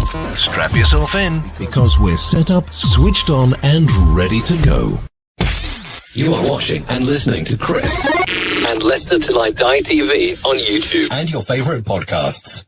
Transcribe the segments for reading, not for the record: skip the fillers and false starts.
Strap yourself in, because we're set up, switched on, and ready to go. You are watching and listening to Chris and Leicester Till I Die TV on YouTube and your favourite podcasts.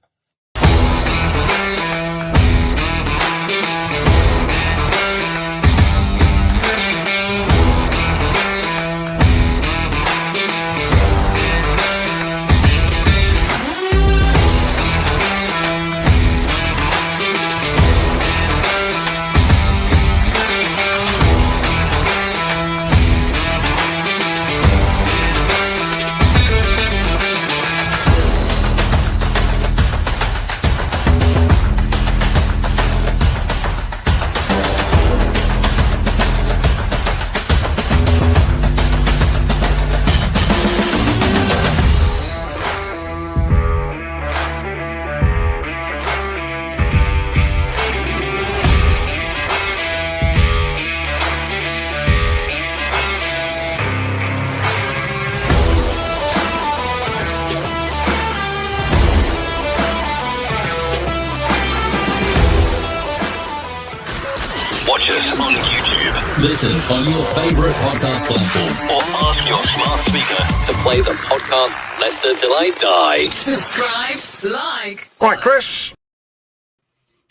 Listen on your favourite podcast platform or ask your smart speaker to play the podcast Leicester Till I Die. Subscribe, like. Right, Chris.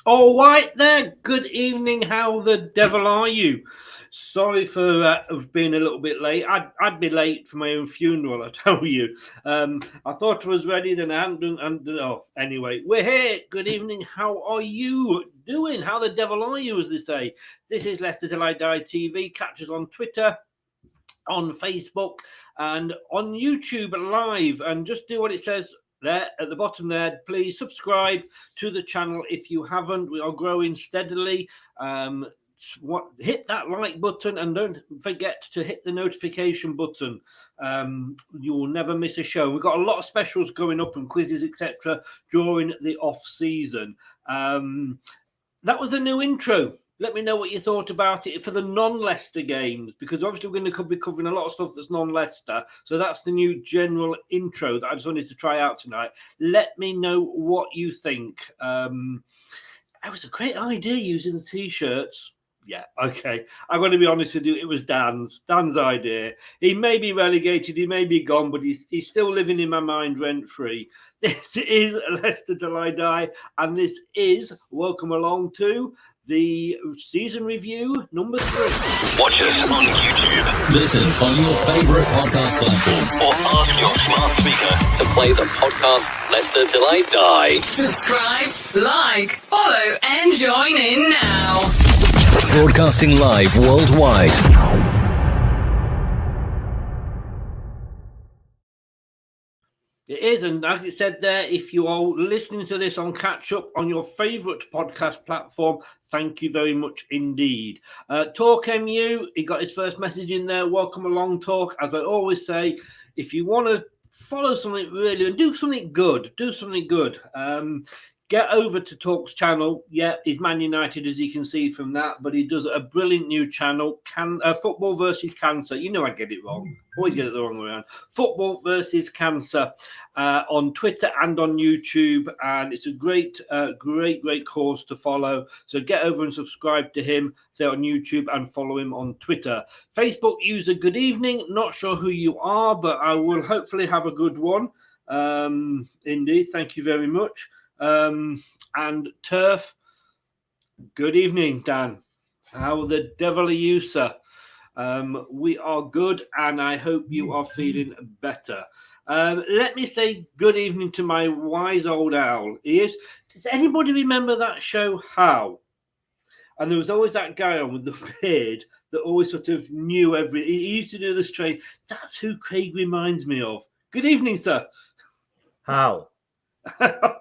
All right there. Good evening. How the devil are you? Sorry for being a little bit late. I'd be late for my own funeral, I tell you. I thought I was ready, then I hadn't done. Anyway, we're here. Good evening. How are you doing? How the devil are you, as they say? This is Leicester Till I Die TV. Catch us on Twitter, on Facebook, and on YouTube live. And just do what it says there at the bottom there. Please subscribe to the channel if you haven't. We are growing steadily. Hit that like button and don't forget to hit the notification button. You will never miss a show. We've got a lot of specials going up and quizzes, etc. during the off season. That was the new intro. Let me know what you thought about it for the non-Leicester games, because obviously we're going to be covering a lot of stuff that's non-Leicester. So that's the new general intro that I just wanted to try out tonight. Let me know what you think. It was a great idea using the T-shirts. Yeah, okay. I'm going to be honest with you. It was Dan's idea. He may be relegated. He may be gone, but he's still living in my mind rent-free. This is Leicester Till I Die, and this is Welcome Along to the season review number 3. Watch us on YouTube. Listen on your favourite podcast platform or ask your smart speaker to play the podcast Leicester Till I Die. Subscribe, like, follow, and join in now. Broadcasting live worldwide. It is, and like it said there, if you are listening to this on catch up on your favourite podcast platform, thank you very much indeed. Talk MU, he got his first message in there. Welcome along, Talk. As I always say, if you want to follow something really and do something good, get over to Talk's channel. Yeah, he's Man United, as you can see from that, but he does a brilliant new channel, Football versus Cancer. You know I get it wrong. Always get it the wrong way around. Football versus Cancer on Twitter and on YouTube, and it's a great cause to follow. So get over and subscribe to him, say on YouTube, and follow him on Twitter. Facebook user, good evening. Not sure who you are, but I will hopefully have a good one. Indeed, thank you very much. And Turf, good evening, Dan. How the devil are you, sir? We are good, and I hope you are feeling better. Let me say good evening to my wise old owl. Does anybody remember that show, How? And there was always that guy on with the beard that always sort of knew everything. He used to do the strain. That's who Craig reminds me of. Good evening, sir. How? What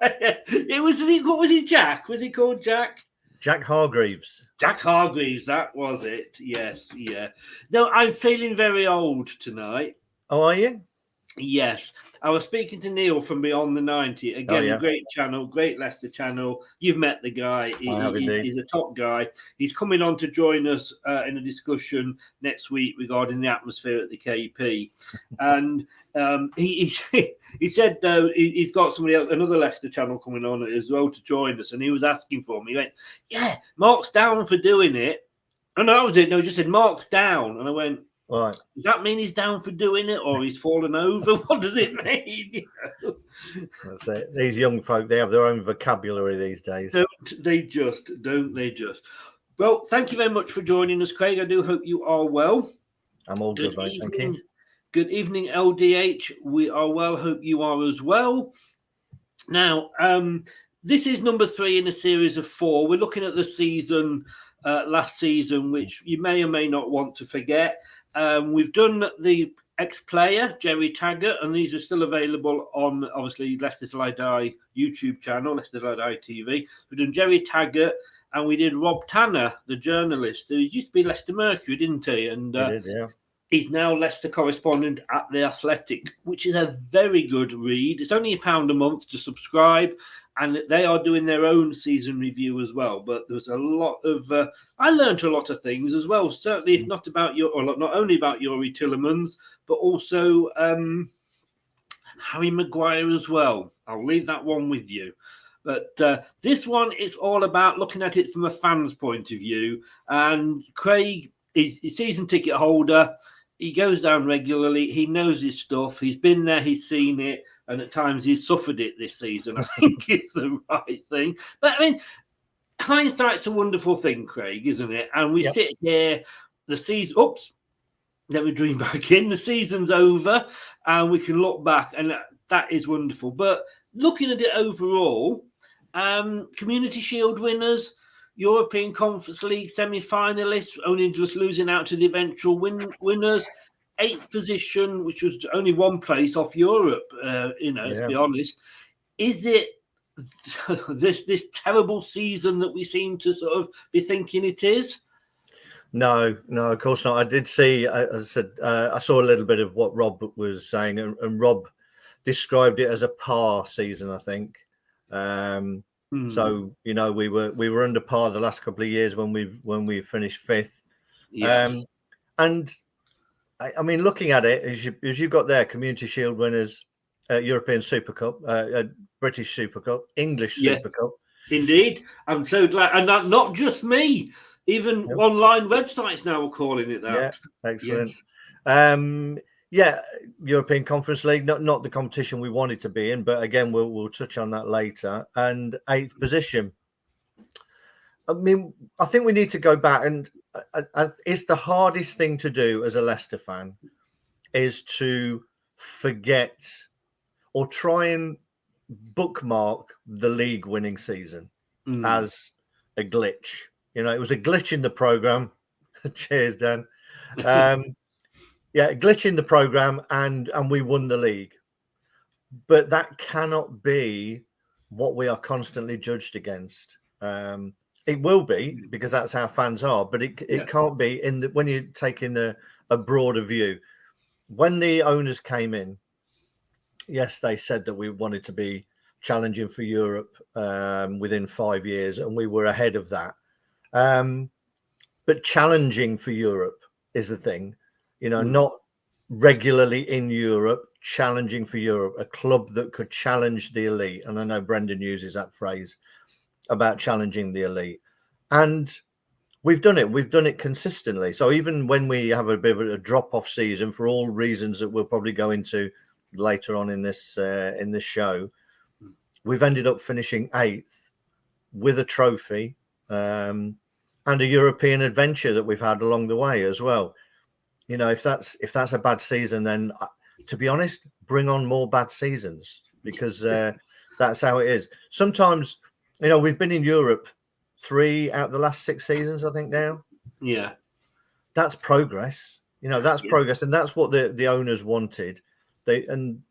was he, Jack? Was he called Jack? Jack Hargreaves. Jack Hargreaves, that was it. Yes, yeah. No, I'm feeling very old tonight. Oh, are you? Yes. I was speaking to Neil from Beyond the 90. Again, yeah. great channel, great Leicester channel. You've met the guy. I have indeed. He's a top guy. He's coming on to join us in a discussion next week regarding the atmosphere at the KP. And he said he's got somebody else, another Leicester channel coming on as well to join us. And he was asking for me. He went, yeah, Mark's down for doing it. And I was it. No, he just said, Mark's down. And I went, Right. does that mean he's down for doing it or he's fallen over? What does it mean? That's it. These young folk, they have their own vocabulary these days. Don't they just? Well, thank you very much for joining us, Craig. I do hope you are well. I'm all good, mate. Thank you. Good evening, LDH. We are well. Hope you are as well. Now, this is number 3 in a series of 4. We're looking at the season, last season, which you may or may not want to forget. We've done the ex-player, Jerry Taggart, and these are still available on, obviously, Leicester Till I Die YouTube channel, Leicester Till I Die TV. We've done Jerry Taggart, and we did Rob Tanner, the journalist, who used to be Leicester Mercury, didn't he? And He did, yeah. he's now Leicester correspondent at The Athletic, which is a very good read. It's only £1 a month to subscribe, and they are doing their own season review as well. But there's a lot of I learned a lot of things as well. Certainly, if not about not only about Youri Tielemans, but also Harry Maguire as well. I'll leave that one with you. But this one is all about looking at it from a fan's point of view. And Craig is a season ticket holder. He goes down regularly. He knows his stuff. He's been there. He's seen it. And at times he's suffered it this season. I think it's the right thing. But I mean, hindsight's a wonderful thing, Craig, isn't it? And we sit here, the season, let me dream back in. The season's over and we can look back, and that is wonderful. But looking at it overall, Community Shield winners, European Conference League semi-finalists, only just losing out to the eventual winners. 8th position, which was only one place off Europe, to be honest. Is it this terrible season that we seem to sort of be thinking it is? No, of course not. I did see, as I said, I saw a little bit of what Rob was saying, and Rob described it as a par season, I think. So, we were under par the last couple of years when we finished 5th. Yes. And I mean, looking at it, as you got there, Community Shield winners, European Super Cup, British Super Cup, English Super Cup. Indeed. I'm so glad. And that, not just me, even online websites now are calling it that. Yeah, excellent. Yes. European Conference League, not the competition we wanted to be in, but again, we'll touch on that later. And 8th position. I mean, I think we need to go back, and it's the hardest thing to do as a Leicester fan is to forget or try and bookmark the league winning season as a glitch. It was a glitch in the program. Cheers, Dan. A glitch in the program, and we won the league. But that cannot be what we are constantly judged against. It will be, because that's how fans are, but it can't be when you're taking a broader view. When the owners came in, yes, they said that we wanted to be challenging for Europe within 5 years, and we were ahead of that. But challenging for Europe is the thing, not regularly in Europe, challenging for Europe, a club that could challenge the elite. And I know Brendan uses that phrase about challenging the elite, and we've done it. We've done it consistently. So even when we have a bit of a drop-off season, for all reasons that we'll probably go into later on in this show, we've ended up finishing 8th with a trophy and a European adventure that we've had along the way as well. If that's a bad season, then to be honest, bring on more bad seasons, because that's how it is. Sometimes. We've been in Europe 3 out of the last 6 seasons, I think now. Yeah. That's progress. That's progress. And that's what the owners wanted. And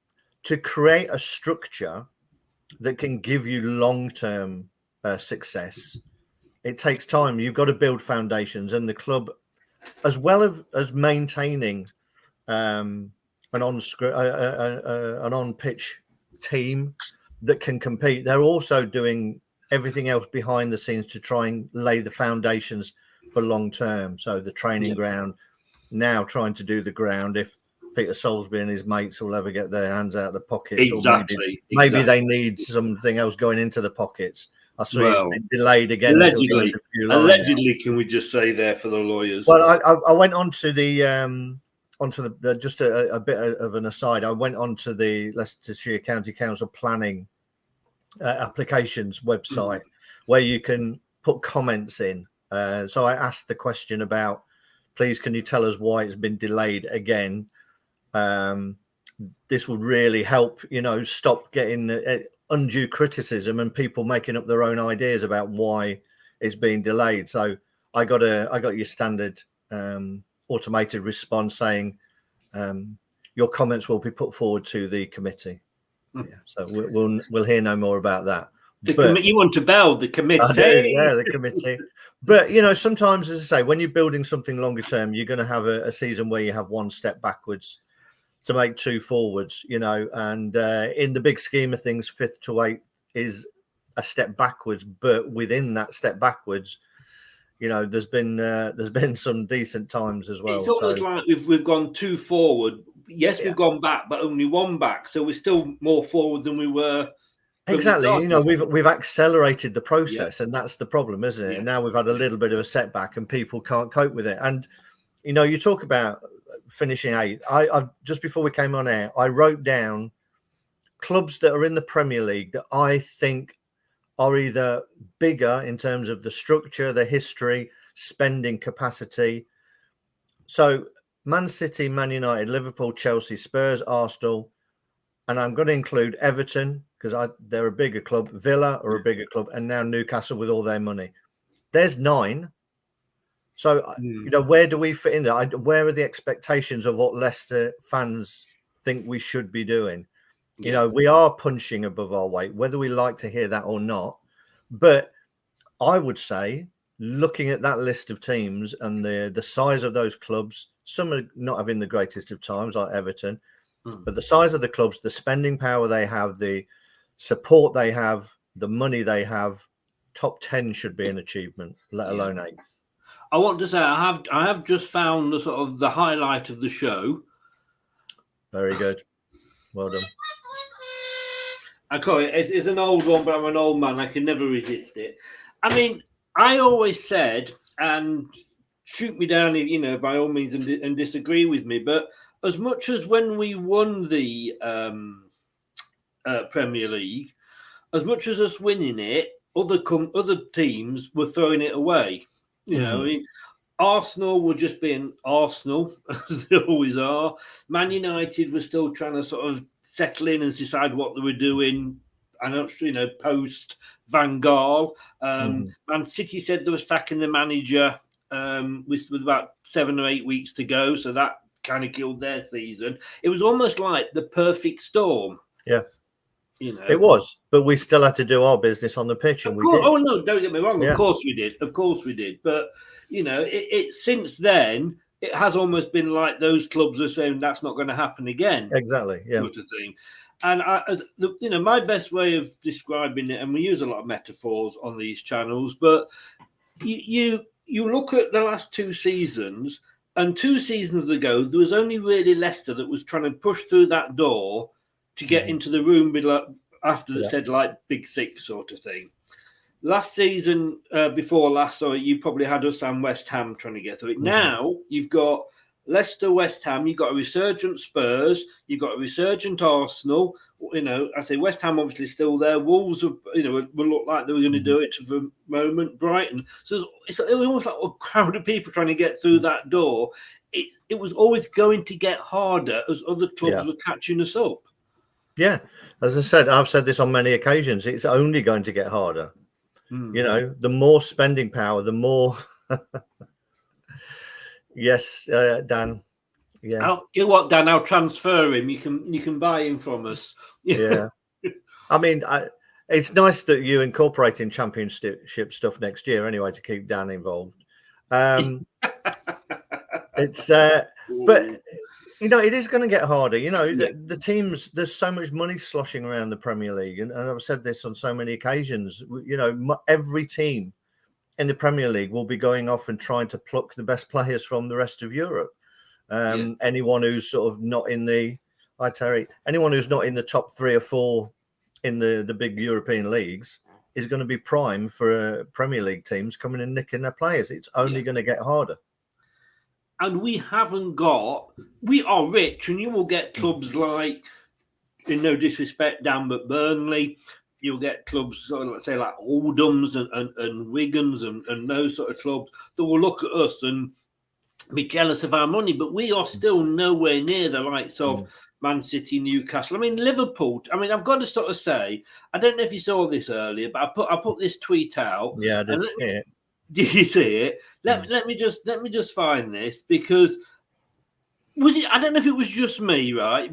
to create a structure that can give you long-term success, it takes time. You've got to build foundations, and the club, as well as maintaining an on-pitch team that can compete. They're also doing everything else behind the scenes to try and lay the foundations for long term. So the training ground, now trying to do the ground. If Peter Soulsby and his mates will ever get their hands out of the pockets, or maybe they need something else going into the pockets. I saw it's been delayed again. Allegedly, can we just say there for the lawyers? Well, I went on to just a bit of an aside. I went on to the Leicestershire County Council planning applications website where you can put comments in. So I asked the question about, please, can you tell us why it's been delayed again? This would really help, stop getting undue criticism and people making up their own ideas about why it's being delayed. So I got your standard automated response saying your comments will be put forward to the committee. So we'll hear no more about that. You want to bell the committee? The committee. But sometimes, as I say, when you're building something longer term, you're going to have a season where you have one step backwards to make two forwards. And in the big scheme of things, 5th to 8th is a step backwards. But within that step backwards, there's been some decent times as well. It's almost like we've gone 2 forward. Yes, we've gone back, but only 1 back. So we're still more forward than we were. Exactly. We've accelerated the process, and that's the problem, isn't it? And now we've had a little bit of a setback, and people can't cope with it. And you talk about finishing 8th. I just before we came on air, I wrote down clubs that are in the Premier League that I think are either bigger in terms of the structure, the history, spending capacity. So Man City, Man United, Liverpool, Chelsea, Spurs, Arsenal, and I'm going to include Everton because they're a bigger club, Villa are a bigger club, and now Newcastle with all their money. There's 9. So, where do we fit in there? Where are the expectations of what Leicester fans think we should be doing? We are punching above our weight, whether we like to hear that or not. But I would say, looking at that list of teams and the size of those clubs, some are not having the greatest of times, like Everton, but the size of the clubs, the spending power they have, the support they have, the money they have, top 10 should be an achievement, let alone 8th. I want to say I have just found the sort of the highlight of the show. Very good. Well done. I call it. It's an old one, but I'm an old man. I can never resist it. I mean, I always said, and shoot me down, by all means, and disagree with me, but as much as when we won the Premier League, as much as us winning it, other teams were throwing it away. I mean, Arsenal were just being Arsenal, as they always are. Man United were still trying to sort of settle in and decide what they were doing. I know, post Van Gaal. Man City said they were sacking the manager with about 7 or 8 weeks to go. So that kind of killed their season. It was almost like the perfect storm. Yeah. It was, but we still had to do our business on the pitch, and we did. Oh no, don't get me wrong. Yeah. Of course we did. But it since then it has almost been like those clubs are saying that's not going to happen again. Exactly. Yeah. Sort of thing. And my best way of describing it, and we use a lot of metaphors on these channels, but you look at the last 2 seasons, and 2 seasons ago there was only really Leicester that was trying to push through that door to get into the room after they said like Big 6 sort of thing. Last season, before last, you probably had us and West Ham trying to get through it. Now you've got Leicester, West Ham, you've got a resurgent Spurs, you've got a resurgent Arsenal. I say West Ham obviously still there. Wolves, will look like they were going to do it for the moment. Brighton. So it's almost like a crowd of people trying to get through that door. It was always going to get harder as other clubs were catching us up. Yeah, as I said, I've said this on many occasions. It's only going to get harder. The more spending power, the more. Yes, Dan. Yeah. You know what, Dan? I'll transfer him. You can buy him from us. Yeah. I mean, it's nice that you incorporating championship stuff next year anyway to keep Dan involved. It's but it is going to get harder. Yeah. The teams, there's so much money sloshing around the Premier League. And I've said this on so many occasions. Every team in the Premier League will be going off and trying to pluck the best players from the rest of Europe. Anyone who's sort of not in anyone who's not in the top 3 or 4 in the big European leagues is going to be prime for Premier League teams coming and nicking their players. It's only going to get harder. And we are rich, and you will get clubs like, in no disrespect, Dan, but Burnley. You'll get clubs, let's say, like Oldham's and Wigan's and those sort of clubs that will look at us and be jealous of our money. But we are still nowhere near the likes of Man City, Newcastle. I mean, Liverpool. I mean, I've got to sort of say, I don't know if you saw this earlier, but I put this tweet out. Yeah, I did see it. Did you see it? Let me just find this, because I don't know if it was just me, right?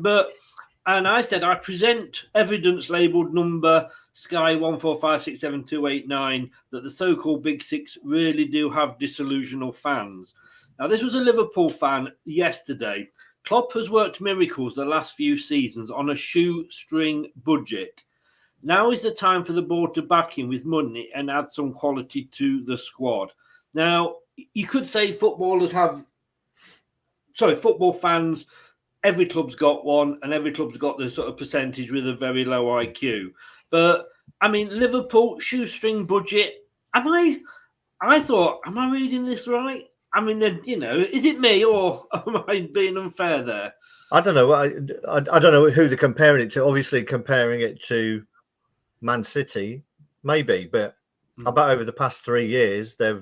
And I said, I present evidence labelled number Sky 145672889 that the so-called Big Six really do have disillusional fans. Now, this was a Liverpool fan yesterday. Klopp has worked miracles the last few seasons on a shoestring budget. Now is the time for the board to back him with money and add some quality to the squad. Now, you could say football fans, every club's got one, and every club's got the sort of percentage with a very low IQ. But, I mean, Liverpool, shoestring budget. Am I reading this right? I mean, is it me, or am I being unfair there? I don't know. I don't know who they're comparing it to. Obviously, comparing it to Man City, maybe. But I bet over the past 3 years, they've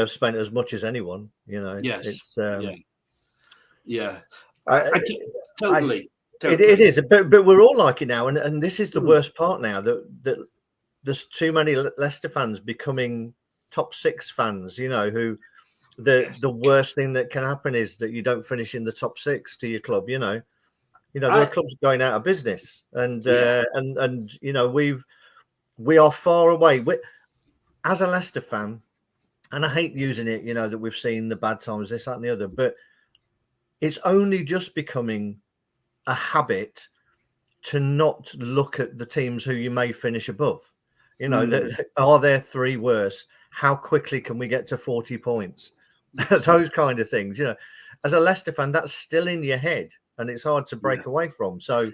spent as much as anyone. Yes. It's Totally. It is, but we're all like it now, and this is the worst part now that there's too many Leicester fans becoming top 6 fans. Who the worst thing that can happen is that you don't finish in the top 6 to your club. There are clubs going out of business, and we are far away. As a Leicester fan, and I hate using it, that we've seen the bad times, this, that, and the other, but it's only just becoming a habit to not look at the teams who you may finish above. Are there 3 worse? How quickly can we get to 40 points? Those kind of things. As a Leicester fan, that's still in your head, and it's hard to break away from. So,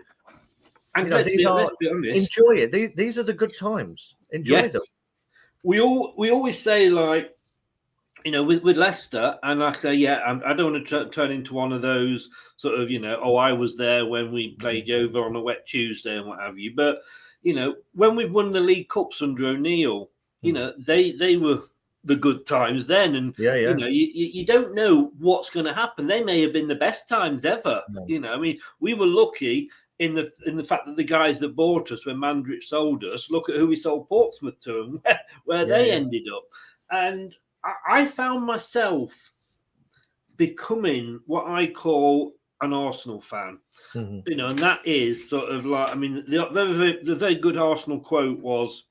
enjoy it. These are the good times. Enjoy them. We always say, like, with Leicester, and I say, I don't want to turn into one of those sort of, I was there when we played over on a wet Tuesday and what have you. But, when we won the League Cups under O'Neill, they were the good times then. And, you don't know what's going to happen. They may have been the best times ever. No. I mean, we were lucky in the fact that the guys that bought us when Mandrich sold us, look at who we sold Portsmouth to and where they ended up. And I found myself becoming what I call an Arsenal fan, and that is sort of like, I mean, the very good Arsenal quote was,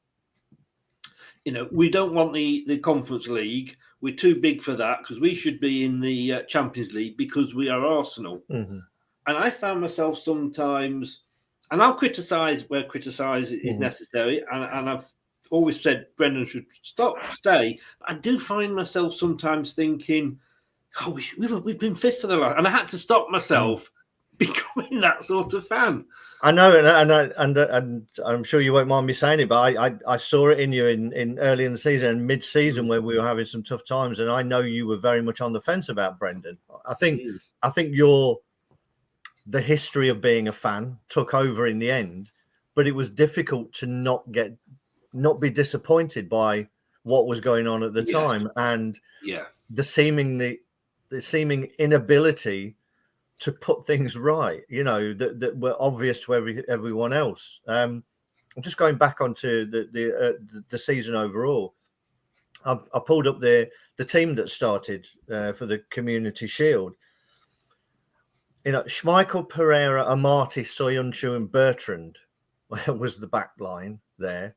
we don't want the Conference League. We're too big for that because we should be in the Champions League because we are Arsenal. And I found myself sometimes, and I'll criticise where criticise is necessary, and I've always said Brendan should stay. But I do find myself sometimes thinking, we've been 5th for the last, and I had to stop myself becoming that sort of fan. I know, and I'm sure you won't mind me saying it, but I saw it in you in early in the season and mid-season where we were having some tough times, and I know you were very much on the fence about Brendan. I think the history of being a fan took over in the end, but it was difficult to not be disappointed by what was going on at the time, and the seeming inability to put things right, that were obvious to everyone else. I'm just going back onto the season overall. I pulled up the team that started for the Community Shield. Schmeichel, Pereira, Amati, Soyuncu, and Bertrand was the back line there.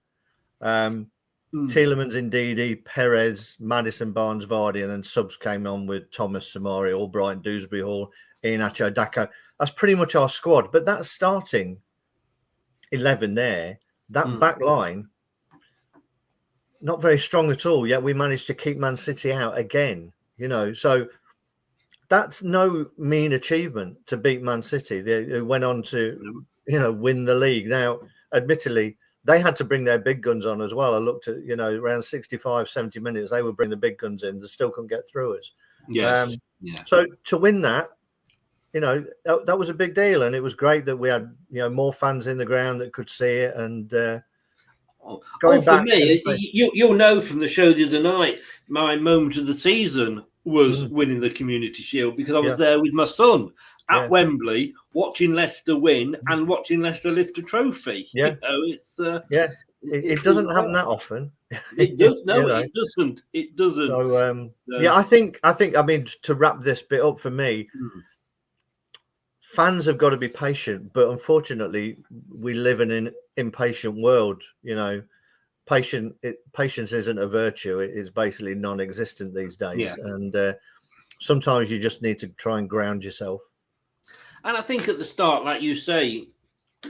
Tielemans, Ndidi, Perez, Maddison, Barnes, Vardy, and then subs came on with Thomas, Samari, Albright, Dewsbury Hall, Iheanacho, Dako. That's pretty much our squad. But that starting 11 there, that back line, not very strong at all. Yet we managed to keep Man City out again. So that's no mean achievement to beat Man City. They went on to, win the league. Now, admittedly, they had to bring their big guns on as well. I looked at, around 65, 70 minutes, they would bring the big guns in. They still couldn't get through us. Yes. So to win that, that was a big deal. And it was great that we had, more fans in the ground that could see it. And for me, you'll know from the show the other night, my moment of the season was winning the Community Shield, because I was there with my son at Wembley watching Leicester win and watching Leicester lift a trophy. Yeah, it doesn't happen that often. It does. No, it doesn't. It doesn't. So I think. I mean, to wrap this bit up for me, fans have got to be patient, but unfortunately, we live in an impatient world. Patience isn't a virtue. It is basically non-existent these days, and sometimes you just need to try and ground yourself. And I think at the start, like you say,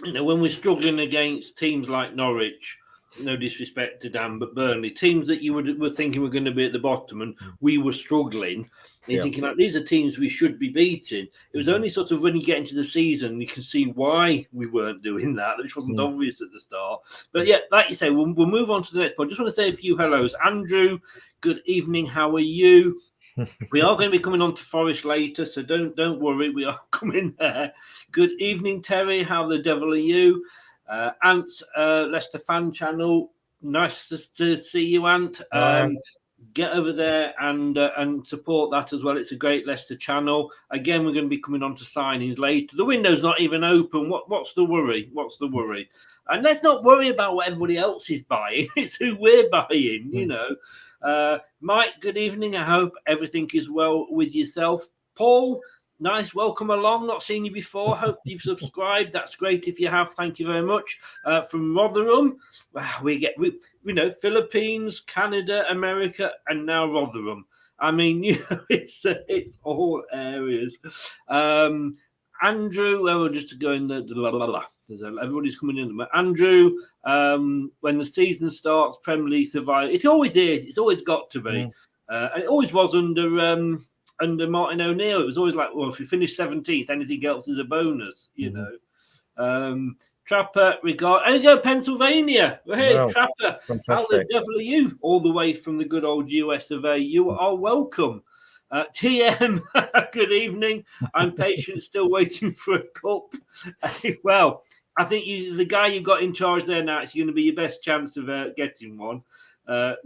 when we're struggling against teams like Norwich, no disrespect to Dan, but Burnley, teams that you were thinking were going to be at the bottom, and we were struggling, you're thinking, like, these are teams we should be beating. It was only sort of when you get into the season, you can see why we weren't doing that, which wasn't obvious at the start. But yeah, like you say, we'll move on to the next point. Just want to say a few hellos. Andrew, good evening. How are you? We are going to be coming on to Forest later, so don't worry. We are coming there. Good evening, Terry. How the devil are you? Ant's Leicester Fan channel. Nice to see you, Ant. Get over there and support that as well. It's a great Leicester channel. Again, we're going to be coming on to signings later. The window's not even open. What's the worry? What's the worry? And let's not worry about what everybody else is buying. It's who we're buying, Mike, good evening. I hope everything is well with yourself. Paul, nice. Welcome along. Not seen you before. Hope you've subscribed. That's great if you have. Thank you very much. From Rotherham, we Philippines, Canada, America, and now Rotherham. I mean, it's all areas. Andrew, we're just going everybody's coming in. Andrew, when the season starts, Premier League survive. It always is. It's always got to be. And it always was under Martin O'Neill. It was always like, well, if you finish 17th, anything else is a bonus, Trapper, regard. And go Pennsylvania. Hey, wow. Trapper, fantastic. How the devil are you? All the way from the good old US of A. You are welcome. TM, good evening. I'm patient, still waiting for a cup. Well, I think the guy you've got in charge there now, it's going to be your best chance of getting one.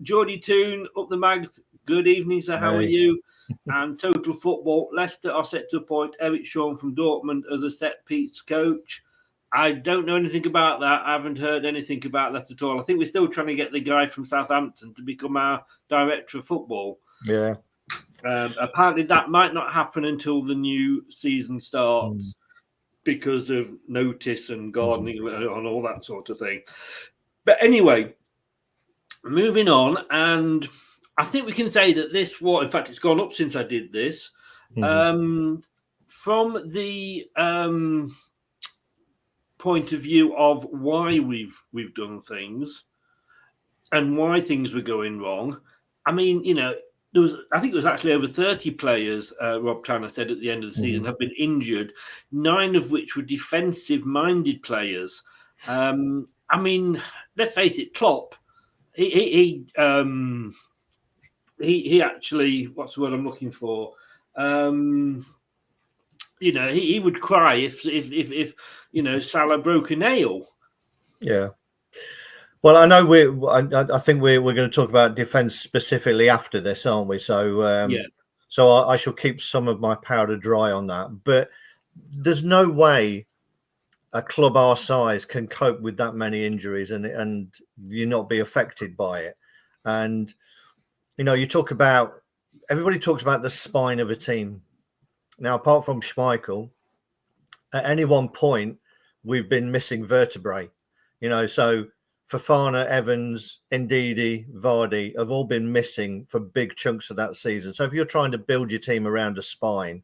Geordie Toon, up the mags. Good evening, sir. How are you? And Total Football, Leicester are set to appoint Eric Shawn from Dortmund as a set piece coach. I don't know anything about that. I haven't heard anything about that at all. I think we're still trying to get the guy from Southampton to become our director of football. Yeah. Apparently that might not happen until the new season starts because of notice and gardening and all that sort of thing. But anyway, moving on, and I think we can say that this was, in fact, it's gone up since I did this. From the point of view of why we've done things and why things were going wrong. I mean, I think it was actually over 30 players, Rob Tanner said at the end of the season, have been injured, 9 of which were defensive-minded players. I mean, let's face it, Klopp, he actually, what's the word I'm looking for? He would cry if Salah broke a nail. Yeah. Well, I know I think we're going to talk about defence specifically after this, aren't we? So so I shall keep some of my powder dry on that. But there's no way a club our size can cope with that many injuries and you not be affected by it. And everybody talks about the spine of a team. Now, apart from Schmeichel, at any one point we've been missing vertebrae. So Fofana, Evans, Ndidi, Vardy have all been missing for big chunks of that season. So if you're trying to build your team around a spine,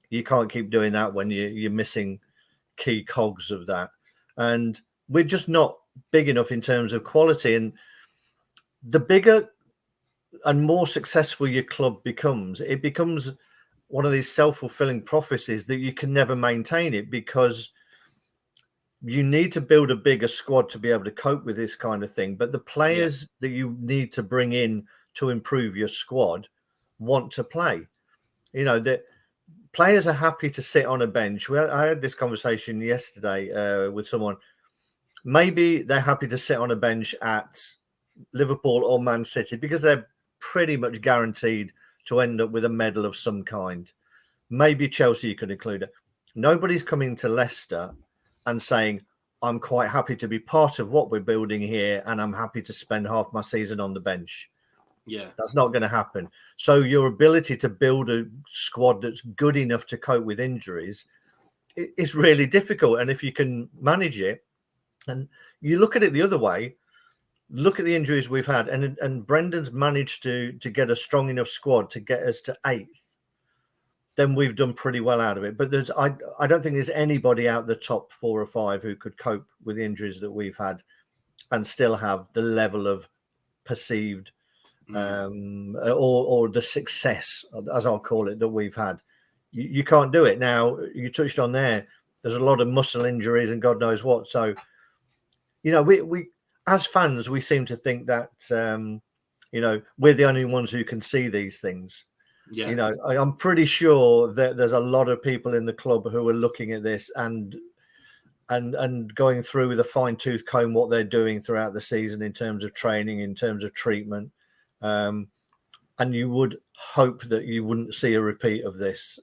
you can't keep doing that when you're missing key cogs of that. And we're just not big enough in terms of quality. And the bigger and more successful your club becomes, it becomes one of these self-fulfilling prophecies that you can never maintain it, because you need to build a bigger squad to be able to cope with this kind of thing. But the players that you need to bring in to improve your squad want to play. You know, that players are happy to sit on a bench. I had this conversation yesterday with someone. Maybe they're happy to sit on a bench at Liverpool or Man City because they're pretty much guaranteed to end up with a medal of some kind. Maybe Chelsea you could include it. Nobody's coming to Leicester and saying, I'm quite happy to be part of what we're building here and I'm happy to spend half my season on the bench. Yeah. That's not going to happen. So your ability to build a squad that's good enough to cope with injuries is really difficult. And if you can manage it, and you look at it the other way, look at the injuries we've had, and Brendan's managed to get a strong enough squad to get us to 8th, then we've done pretty well out of it. But I don't think there's anybody out the top 4 or 5 who could cope with the injuries that we've had and still have the level of perceived or the success, as I'll call it, that we've had. You can't do it. Now, you touched on there's a lot of muscle injuries and God knows what. So, you know, we as fans, we seem to think that, you know, we're the only ones who can see these things. Yeah. You know, I'm pretty sure that there's a lot of people in the club who are looking at this and going through with a fine-tooth comb what they're doing throughout the season in terms of training, in terms of treatment. And you would hope that you wouldn't see a repeat of this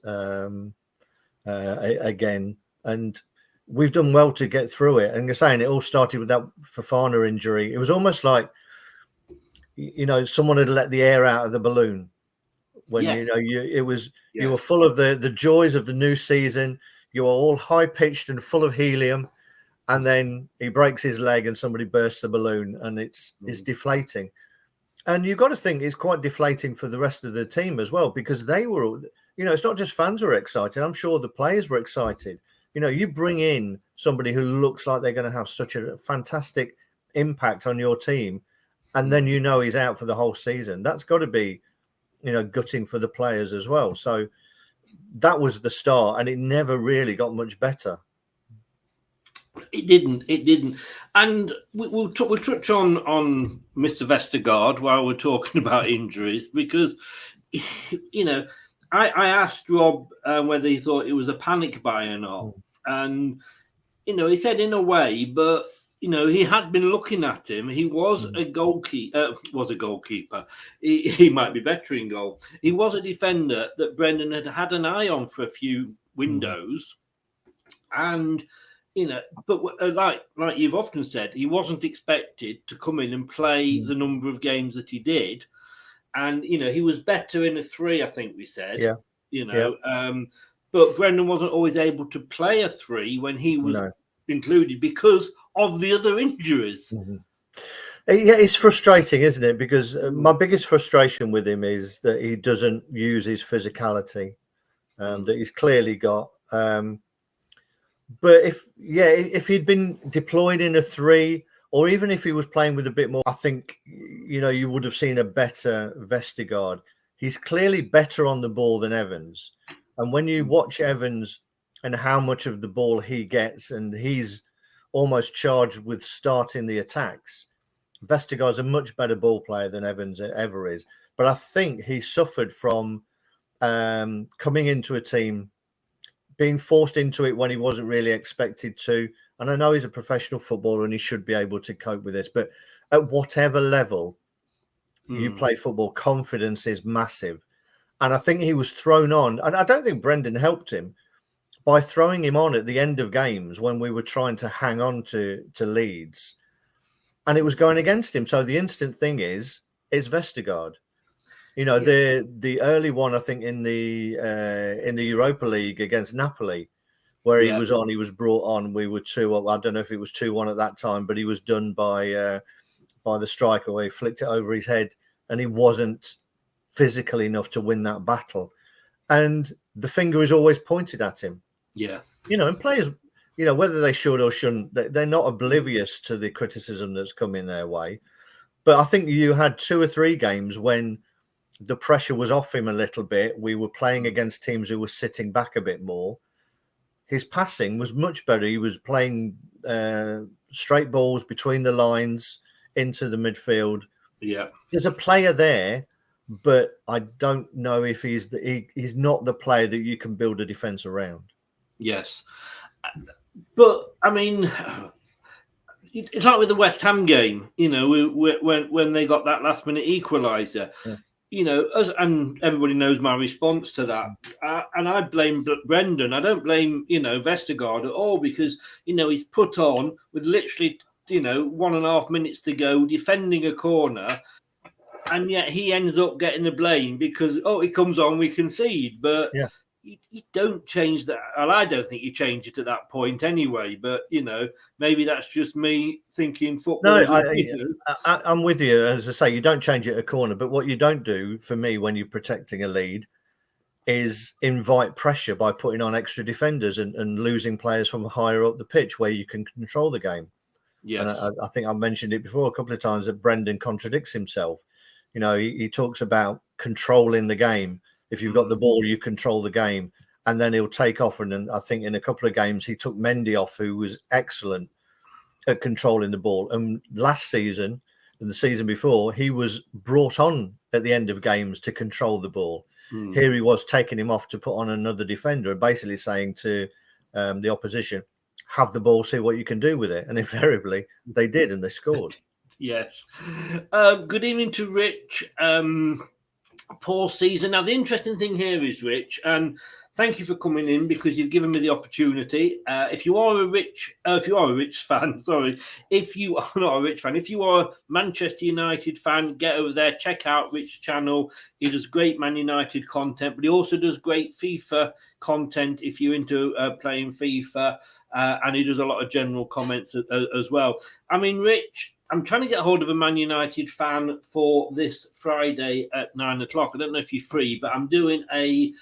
again. And we've done well to get through it. And you're saying it all started with that Fofana injury. It was almost like, you know, someone had let the air out of the balloon. When you were full of the joys of the new season. You were all high pitched and full of helium, and then he breaks his leg and somebody bursts the balloon, and it's deflating. And you've got to think it's quite deflating for the rest of the team as well, because they were, you know, it's not just fans who are excited. I'm sure the players were excited. You know, you bring in somebody who looks like they're going to have such a fantastic impact on your team, and then you know he's out for the whole season. That's got to be, you know, gutting for the players as well. So that was the start, and it never really got much better. It didn't. And we'll touch on Mr. Vestergaard while we're talking about injuries, because, you know, I asked Rob whether he thought it was a panic buy or not. And, you know, he said in a way, but, you know, he had been looking at him. He was a goalkeeper. He might be better in goal. He was a defender that Brendan had an eye on for a few windows. And, you know, but like you've often said, he wasn't expected to come in and play the number of games that he did. And, you know, he was better in a 3, I think we said. Yeah. You know, but Brendan wasn't always able to play a 3 when he was included because of the other injuries. Yeah, it's frustrating, isn't it? Because my biggest frustration with him is that he doesn't use his physicality that he's clearly got. But if he'd been deployed in a 3, or even if he was playing with a bit more, I think, you know, you would have seen a better Vestergaard. He's clearly better on the ball than Evans. And when you watch Evans and how much of the ball he gets, and he's almost charged with starting the attacks, Vestergaard's a much better ball player than Evans ever is. But I think he suffered from coming into a team, being forced into it when he wasn't really expected to. And I know he's a professional footballer and he should be able to cope with this. But at whatever level you play football, confidence is massive. And I think he was thrown on. And I don't think Brendan helped him by throwing him on at the end of games when we were trying to hang on to Leeds. And it was going against him. So the instant thing is Vestergaard. You know, the early one, I think, in the Europa League against Napoli, where he was brought on. We were 2-1. I don't know if it was 2-1 at that time, but he was done by the striker where he flicked it over his head, and he wasn't physical enough to win that battle. And the finger is always pointed at him. Yeah. And players, whether they should or shouldn't, they're not oblivious to the criticism that's come in their way. But I think you had 2 or 3 games when the pressure was off him a little bit. We were playing against teams who were sitting back a bit more. His passing was much better. He was playing straight balls between the lines into the midfield. Yeah. There's a player there, but I don't know if he's not the player that you can build a defence around. Yes. But, I mean, it's like with the West Ham game, when they got that last-minute equaliser. Yeah. And everybody knows my response to that. And I blame Brendan. I don't blame, Vestergaard at all because, he's put on with literally, 1.5 minutes to go, defending a corner, and yet he ends up getting the blame because, he comes on, we concede. But you don't change that. Well, I don't think you change it at that point anyway. But, maybe that's just me thinking football. No, I'm with you. As I say, you don't change it at a corner. But what you don't do, for me, when you're protecting a lead, is invite pressure by putting on extra defenders and losing players from higher up the pitch where you can control the game. Yes. And I think I mentioned it before a couple of times that Brendan contradicts himself. He talks about controlling the game. If you've got the ball, you control the game, and then he'll take off. And I think in a couple of games, he took Mendy off, who was excellent at controlling the ball. And last season and the season before, he was brought on at the end of games to control the ball. Here he was taking him off to put on another defender, basically saying to the opposition, have the ball, see what you can do with it. And invariably, they did, and they scored. Yes. Good evening to Rich. Poor season. Now, the interesting thing here is, Rich, and thank you for coming in because you've given me the opportunity. If you are a Rich fan, if you are not a Rich fan, if you are a Manchester United fan, get over there, check out Rich channel. He does great Man United content, but he also does great FIFA content if you're into playing FIFA, and he does a lot of general comments as well. I mean, Rich, I'm trying to get hold of a Man United fan for this Friday at 9:00. I don't know if you're free, but I'm doing a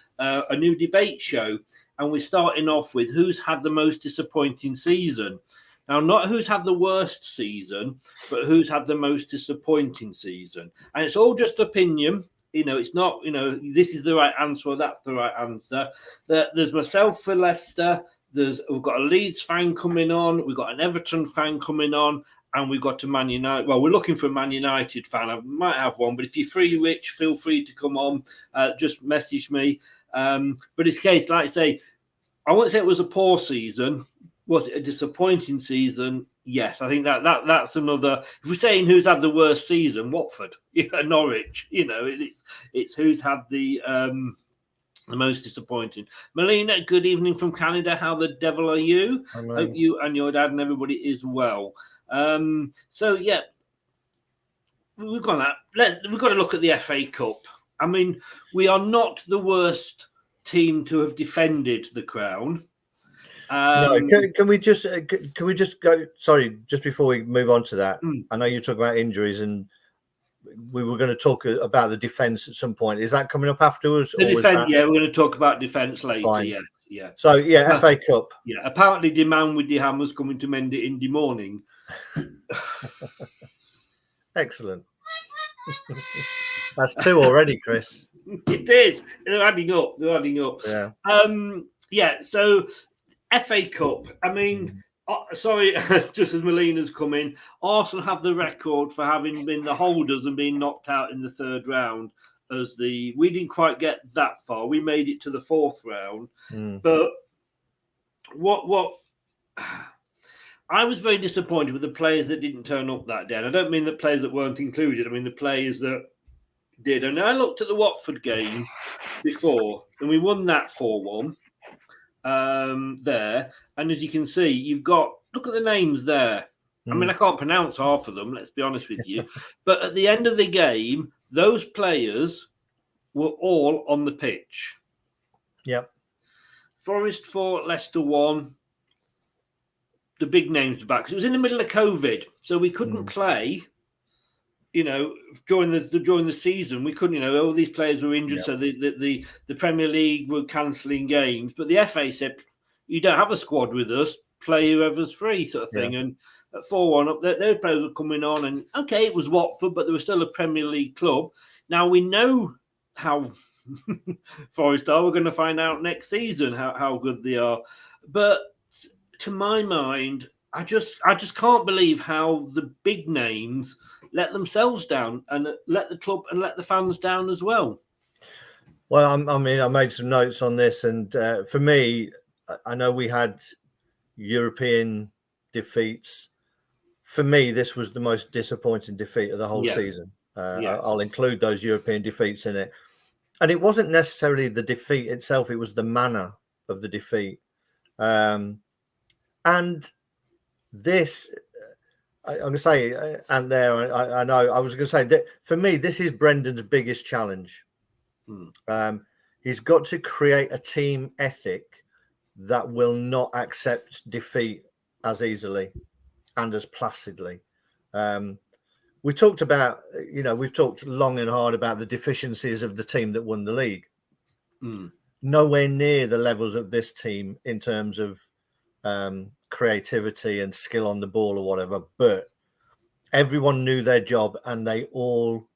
new debate show, and we're starting off with who's had the most disappointing season. Now, not who's had the worst season, but who's had the most disappointing season. And it's all just opinion. It's not, this is the right answer or that's the right answer. There's myself for Leicester. We've got a Leeds fan coming on. We've got an Everton fan coming on. And we've got a Man United. Well, we're looking for a Man United fan. I might have one, but if you're free, Rich, feel free to come on. Just message me. But it's case, like I say, I won't say it was a poor season. Was it a disappointing season? Yes, I think that's another. If we're saying who's had the worst season, Watford, Norwich. It's who's had the most disappointing. Melina, good evening from Canada. How the devil are you? Hello. Hope you and your dad and everybody is well. So yeah, we've got that. We've got to look at the FA Cup. I mean, we are not the worst team to have defended the crown. No, can we just go? Sorry, just before we move on to that, I know you talk about injuries, and we were going to talk about the defence at some point. Is that coming up afterwards? The defence, yeah, we're going to talk about defence later. Fine. Yeah. So yeah, FA Cup. Yeah, apparently the man with the hammer's coming to mend it in the morning. Excellent. That's 2 already, Chris. It is. They're adding up. Yeah. Yeah. So FA Cup. I mean, sorry, just as Melina's come in, Arsenal have the record for having been the holders and being knocked out in the 3rd round. We didn't quite get that far. We made it to the 4th round. But what I was very disappointed with the players that didn't turn up that day. And I don't mean the players that weren't included. I mean the players that did. And I looked at the Watford game before, and we won that 4-1 there. And as you can see, look at the names there. I mean, I can't pronounce half of them, let's be honest with you. But at the end of the game, those players were all on the pitch. Yep. Forest 4, Leicester 1. The big names were back because it was in the middle of COVID, so we couldn't play. During the season, we couldn't. All these players were injured, so the Premier League were cancelling games. But the FA said, "You don't have a squad with us. Play whoever's free," sort of thing. And at 4-1 up, their players were coming on, and okay, it was Watford, but they were still a Premier League club. Now we know how Forest are. We're going to find out next season how good they are. But to my mind, I just can't believe how the big names let themselves down and let the club and let the fans down as well. Well, I made some notes on this, and for me, I know we had European defeats. For me, this was the most disappointing defeat of the whole season. I'll include those European defeats in it. And it wasn't necessarily the defeat itself, it was the manner of the defeat. And this, I'm going to say, and there, I know, I was going to say that for me, this is Brendan's biggest challenge. He's got to create a team ethic that will not accept defeat as easily and as placidly. We talked about, we've talked long and hard about the deficiencies of the team that won the league. Nowhere near the levels of this team in terms of creativity and skill on the ball or whatever, but everyone knew their job and they all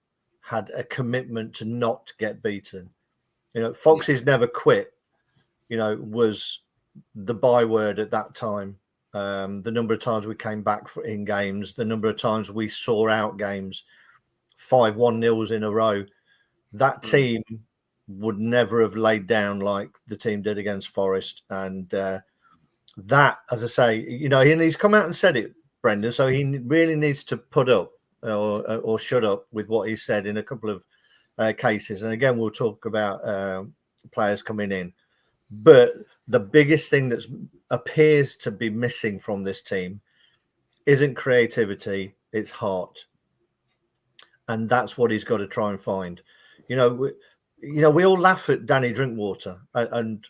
had a commitment to not get beaten. Foxes never quit, was the byword at that time. The number of times we came back in games, the number of times we saw out games, 5-1-0s in a row. That team would never have laid down like the team did against Forest. And that, as I say, and he's come out and said it, Brendan, so he really needs to put up or shut up with what he said in a couple of cases. And again, we'll talk about players coming in. But the biggest thing that appears to be missing from this team isn't creativity, it's heart. And that's what he's got to try and find. We all laugh at Danny Drinkwater and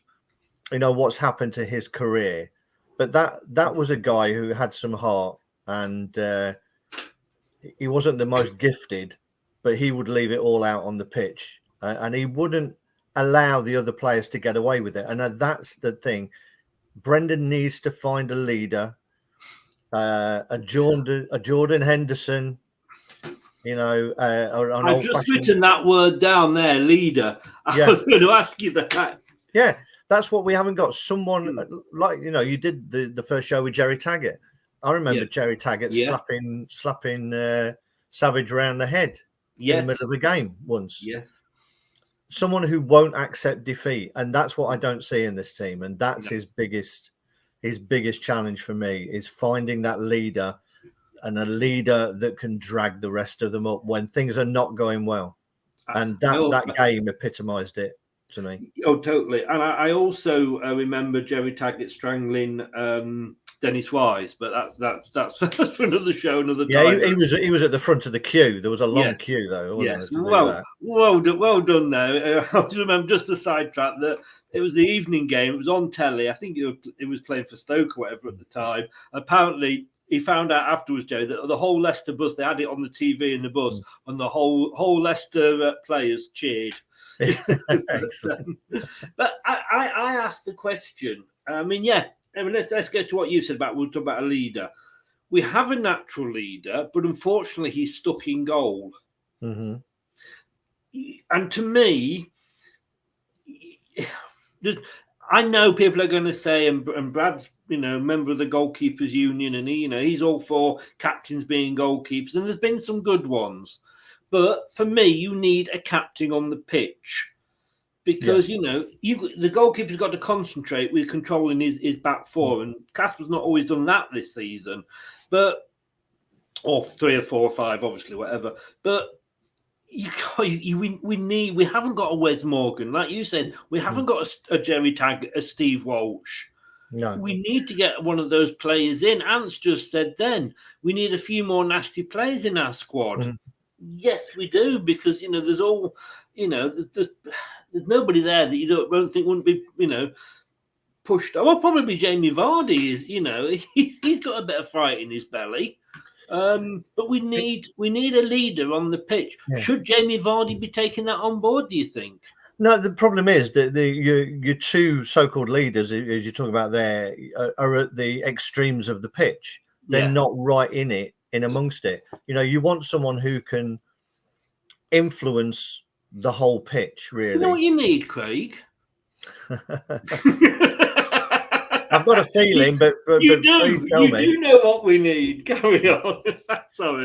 what's happened to his career. But that was a guy who had some heart, and he wasn't the most gifted, but he would leave it all out on the pitch, and he wouldn't allow the other players to get away with it. And that's the thing. Brendan needs to find a leader, a Jordan Henderson, I've just written that word down there, leader. I was going to ask you that. Yeah, that's what we haven't got. Someone like, you did the first show with Jerry Taggart. I remember Jerry Taggart slapping Savage around the head in the middle of the game once. Yes. Someone who won't accept defeat, and that's what I don't see in this team, and that's his biggest challenge for me, is finding that leader, and a leader that can drag the rest of them up when things are not going well. And that game epitomized it to me. Oh, totally. And I also remember Jerry Taggart strangling Dennis Wise, but that's for another show, another time. Yeah, he was at the front of the queue. There was a long queue though. Yes, well done. Now I just remember, just a sidetrack, that it was the evening game. It was on telly. I think it was playing for Stoke or whatever at the time. Apparently, he found out afterwards, Joe, that the whole Leicester bus, they had it on the TV in the bus, and the whole Leicester players cheered. But I asked the question. Let's get to what you said about, we'll talk about a leader. We have a natural leader, but unfortunately he's stuck in goal. Mm-hmm. And to me, I know people are going to say, and Brad's, member of the goalkeepers union, and he's all for captains being goalkeepers, and there's been some good ones. But for me, you need a captain on the pitch. Because, the goalkeeper's got to concentrate with controlling his back four. And Casper's not always done that this season. Or 3 or 4 or 5, obviously, whatever. But we haven't got a Wes Morgan. Like you said, we haven't got a Jerry Taggart, a Steve Walsh. No. We need to get one of those players in. Ant's just said then, we need a few more nasty players in our squad. Mm. Yes, we do, because, there's all, there's nobody there that you won't think wouldn't be, pushed. Well, probably Jamie Vardy is. He's got a bit of fight in his belly. But we need a leader on the pitch. Yeah. Should Jamie Vardy be taking that on board, do you think? No, the problem is that your two so-called leaders, as you're talking about there, are at the extremes of the pitch. They're not right in amongst it. You want someone who can influence the whole pitch, really. You know what you need, Craig? I've got a feeling, but please tell me. You know what we need. Carry on. Sorry.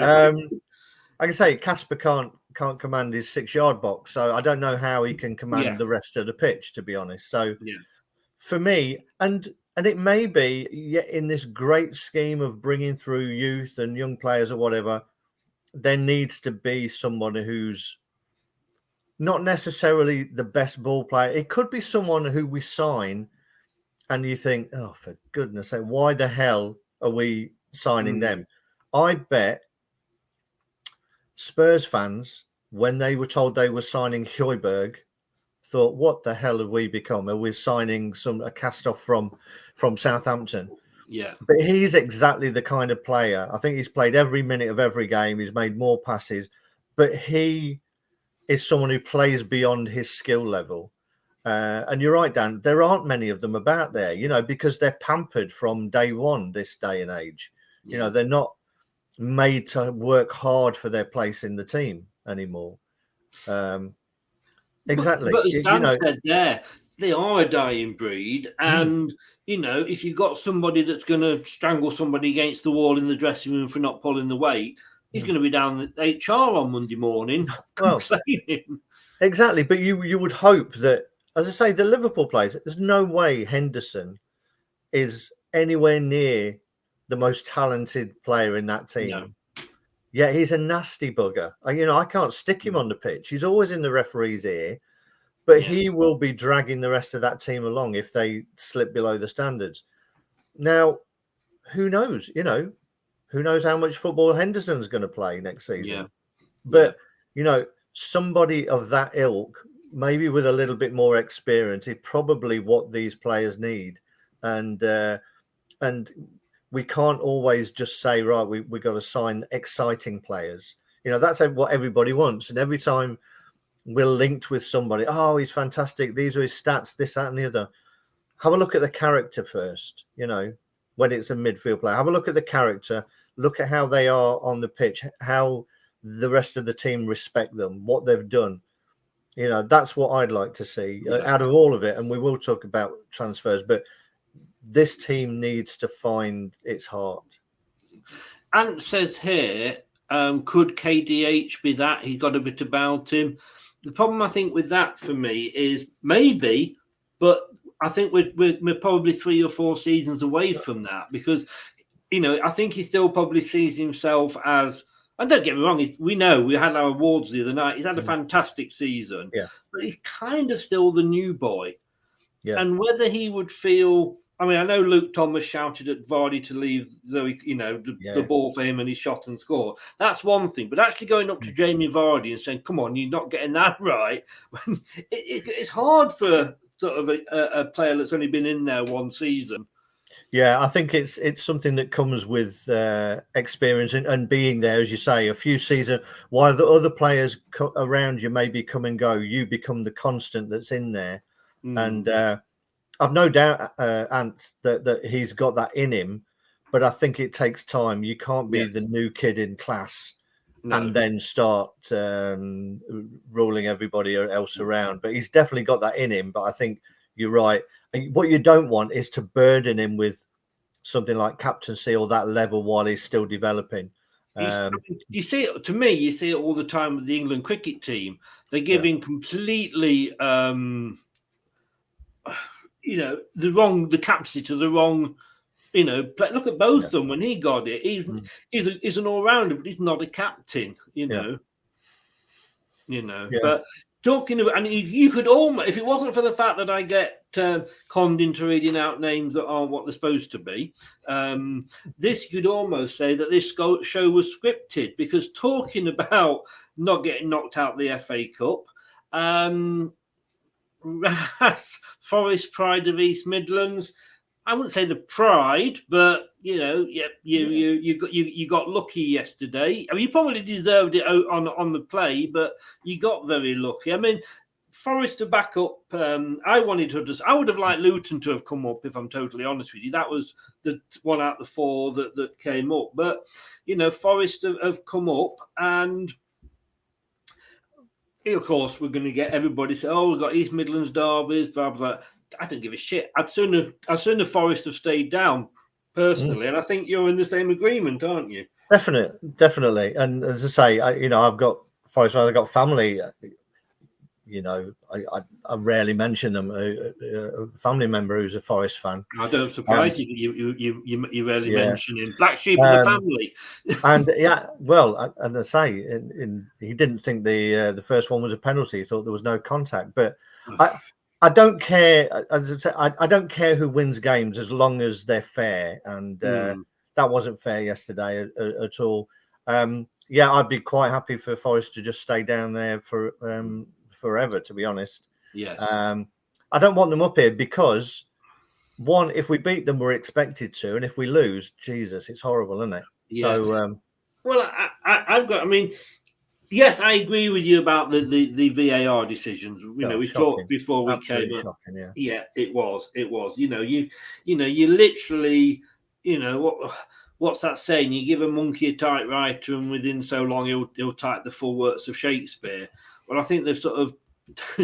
Like I say, Casper can't command his 6-yard box, so I don't know how he can command the rest of the pitch, to be honest. So for me, and it may be in this great scheme of bringing through youth and young players or whatever, there needs to be someone who's not necessarily the best ball player. It could be someone who we sign and you think, oh, for goodness sake, why the hell are we signing them? I bet Spurs fans, when they were told they were signing Højbjerg, thought, what the hell have we become? Are we signing a cast-off from Southampton? Yeah. But he's exactly the kind of player. I think he's played every minute of every game. He's made more passes. But he is someone who plays beyond his skill level. And you're right, Dan, there aren't many of them about there, because they're pampered from day one this day and age. Yeah. They're not made to work hard for their place in the team anymore. Exactly. But as Dan said there, they are a dying breed. And, if you've got somebody that's going to strangle somebody against the wall in the dressing room for not pulling the weight, he's going to be down at HR on Monday morning complaining. Exactly. But you would hope that, as I say, the Liverpool players, there's no way Henderson is anywhere near the most talented player in that team. No. Yeah, he's a nasty bugger. I can't stick him on the pitch. He's always in the referee's ear, but he will be dragging the rest of that team along if they slip below the standards. Now, who knows? Who knows how much football Henderson's going to play next season? Yeah. But, somebody of that ilk, maybe with a little bit more experience, is probably what these players need. And we can't always just say, right, we got to sign exciting players. That's what everybody wants. And every time we're linked with somebody, oh, he's fantastic, these are his stats, this, that, and the other. Have a look at the character first, when it's a midfield player. Have a look at the character, look at how they are on the pitch, how the rest of the team respect them, what they've done. That's what I'd like to see out of all of it. And we will talk about transfers, but this team needs to find its heart. Ant says here, could KDH be that? He's got a bit about him. The problem, I think, with that for me is maybe, but I think we're probably 3 or 4 seasons away from that because, I think he still probably sees himself as, and don't get me wrong, we had our awards the other night. He's had a fantastic season, but he's kind of still the new boy. Yeah. And whether he would feel, I know Luke Thomas shouted at Vardy to leave the ball for him and he shot and scored. That's one thing. But actually going up to Jamie Vardy and saying, come on, you're not getting that right. It's hard for sort of a player that's only been in there one season. Yeah, I think it's something that comes with experience and being there, as you say, a few seasons. While the other players around you maybe come and go, you become the constant that's in there. And I've no doubt, Ant, that he's got that in him, but I think it takes time. You can't be the new kid in class and then start ruling everybody else around. But he's definitely got that in him. But I think you're right. What you don't want is to burden him with something like captaincy or that level while he's still developing. You see it, to me, you see it all the time with the England cricket team. They're giving completely, the captaincy to the wrong, look at both of them when he got it. He's an all-rounder, but he's not a captain, But talking about, and you could almost, if it wasn't for the fact that I get conned into reading out names that aren't what they're supposed to be, this you could almost say that this show was scripted, because talking about not getting knocked out the FA Cup, Forest pride of East Midlands. I wouldn't say the pride, but you got lucky yesterday. I mean, you probably deserved it on the play, but you got very lucky. I mean, Forest to back up. I would have liked Luton to have come up, if I'm totally honest with you. That was the one out of the four that came up. But Forest have come up, and of course we're going to get everybody say, "Oh, we've got East Midlands derbies." Blah blah. I don't give a shit. I'd sooner Forest have stayed down personally, and I think you're in the same agreement, aren't you? Definitely. And as I say, I've got Forest. I've got family. I rarely mention them. A family member who's a Forest fan. I don't surprise you rarely mention him. Black sheep of the family. And and I say, he didn't think the first one was a penalty. He thought there was no contact. But I don't care. As I say, I don't care who wins games as long as they're fair. And that wasn't fair yesterday at all. I'd be quite happy for Forest to just stay down there for forever, to be honest. Yes. I don't want them up here because, one, if we beat them, we're expected to, and if we lose, Jesus, it's horrible, isn't it? Yeah. So, yes, I agree with you about the VAR decisions. We talked before we came up. Shocking, yeah, it was. You literally, what's that saying? You give a monkey a typewriter, and within so long he'll type the full works of Shakespeare. Well, I think they've sort of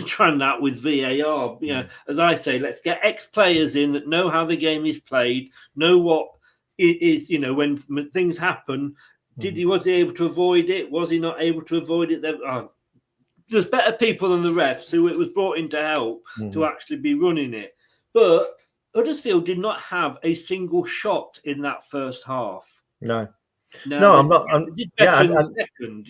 trying that with VAR. As I say, let's get ex-players in that know how the game is played, know what it is. When things happen, was he able to avoid it? Was he not able to avoid it? There's better people than the refs who it was brought in to help to actually be running it. But Huddersfield did not have a single shot in that first half. No, I'm not. They did better in the second,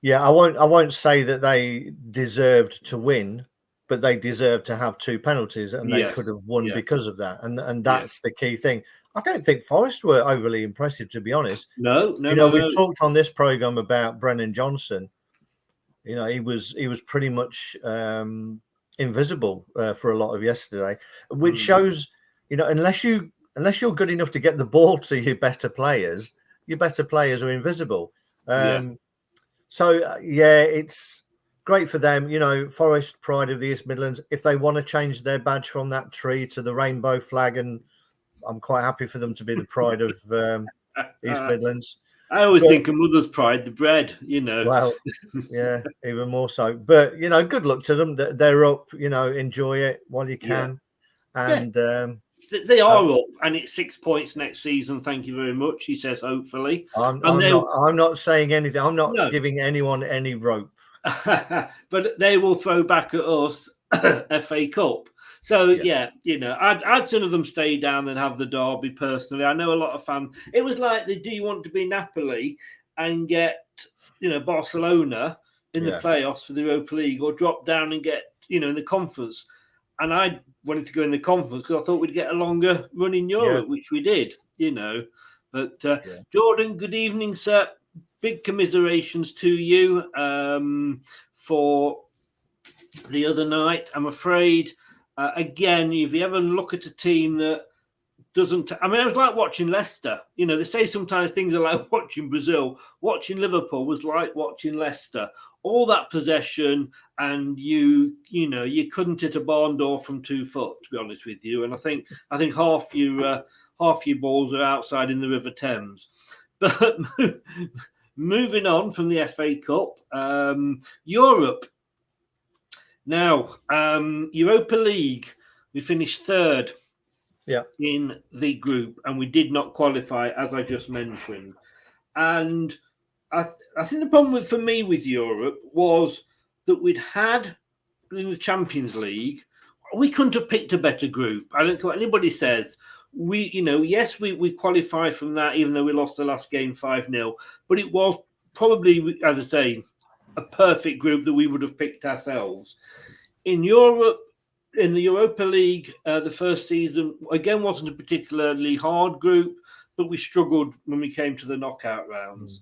Yeah, I won't say that they deserved to win, but they deserved to have two penalties, and they could have won because of that. And that's the key thing. I don't think Forest were overly impressive, to be honest. No. We've talked on this program about Brennan Johnson. He was pretty much invisible for a lot of yesterday, which shows, unless you're good enough to get the ball to your better players are invisible. So, it's great for them. Forest, pride of the East Midlands. If they want to change their badge from that tree to the rainbow flag, and I'm quite happy for them to be the pride of East Midlands. I always think of mother's pride, the bread, Well, yeah, even more so. But, good luck to them. They're up, enjoy it while you can. And they are up, and it's 6 points next season. Thank you very much. He says, hopefully. I'm not saying anything. I'm not giving anyone any rope. But they will throw back at us FA Cup. So, I'd sooner them stay down than have the derby personally. I know a lot of fans. It was like, do you want to be Napoli and get, Barcelona in the playoffs for the Europa League, or drop down and get, in the conference? And I wanted to go in the conference because I thought we'd get a longer run in Europe, which we did, But Jordan, good evening, sir. Big commiserations to you for the other night. I'm afraid, again, if you ever look at a team that doesn't... I was like watching Leicester. They say sometimes things are like watching Brazil. Watching Liverpool was like watching Leicester. All that possession, and you couldn't hit a barn door from 2 foot, to be honest with you. And I think half your balls are outside in the River Thames. But moving on from the FA Cup, Europe. Now, Europa League, we finished third in the group, and we did not qualify, as I just mentioned. And I think the problem for me with Europe was that we'd had in the Champions League, we couldn't have picked a better group. I don't care what anybody says. We qualified from that, even though we lost the last game 5-0. But it was probably, as I say, a perfect group that we would have picked ourselves. In Europe, in the Europa League, the first season, again, wasn't a particularly hard group, but we struggled when we came to the knockout rounds.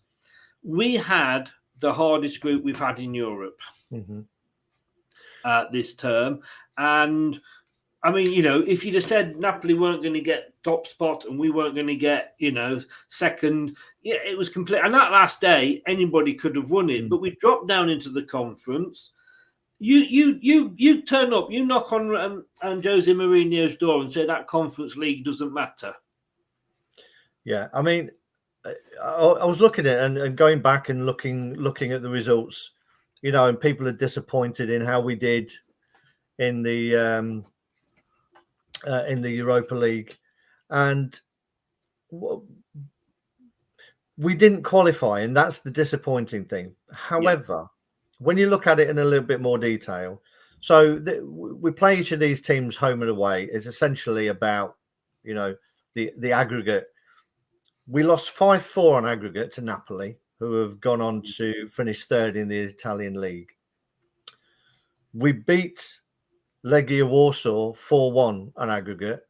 We had the hardest group we've had in Europe. this term. And I mean, if you'd have said Napoli weren't going to get top spot and we weren't going to get, second, it was complete. And that last day, anybody could have won it. But we dropped down into the conference. You turn up, you knock on Jose Mourinho's door and say that Conference League doesn't matter. Yeah, I mean, I was looking at it and going back and looking at the results, and people are disappointed in how we did in the Europa League, and we didn't qualify, and that's the disappointing thing. However, when you look at it in a little bit more detail, so we play each of these teams home and away. It's essentially about the aggregate. We lost 5-4 on aggregate to Napoli, who have gone on to finish third in the Italian league. We beat Legia Warsaw 4-1 on aggregate,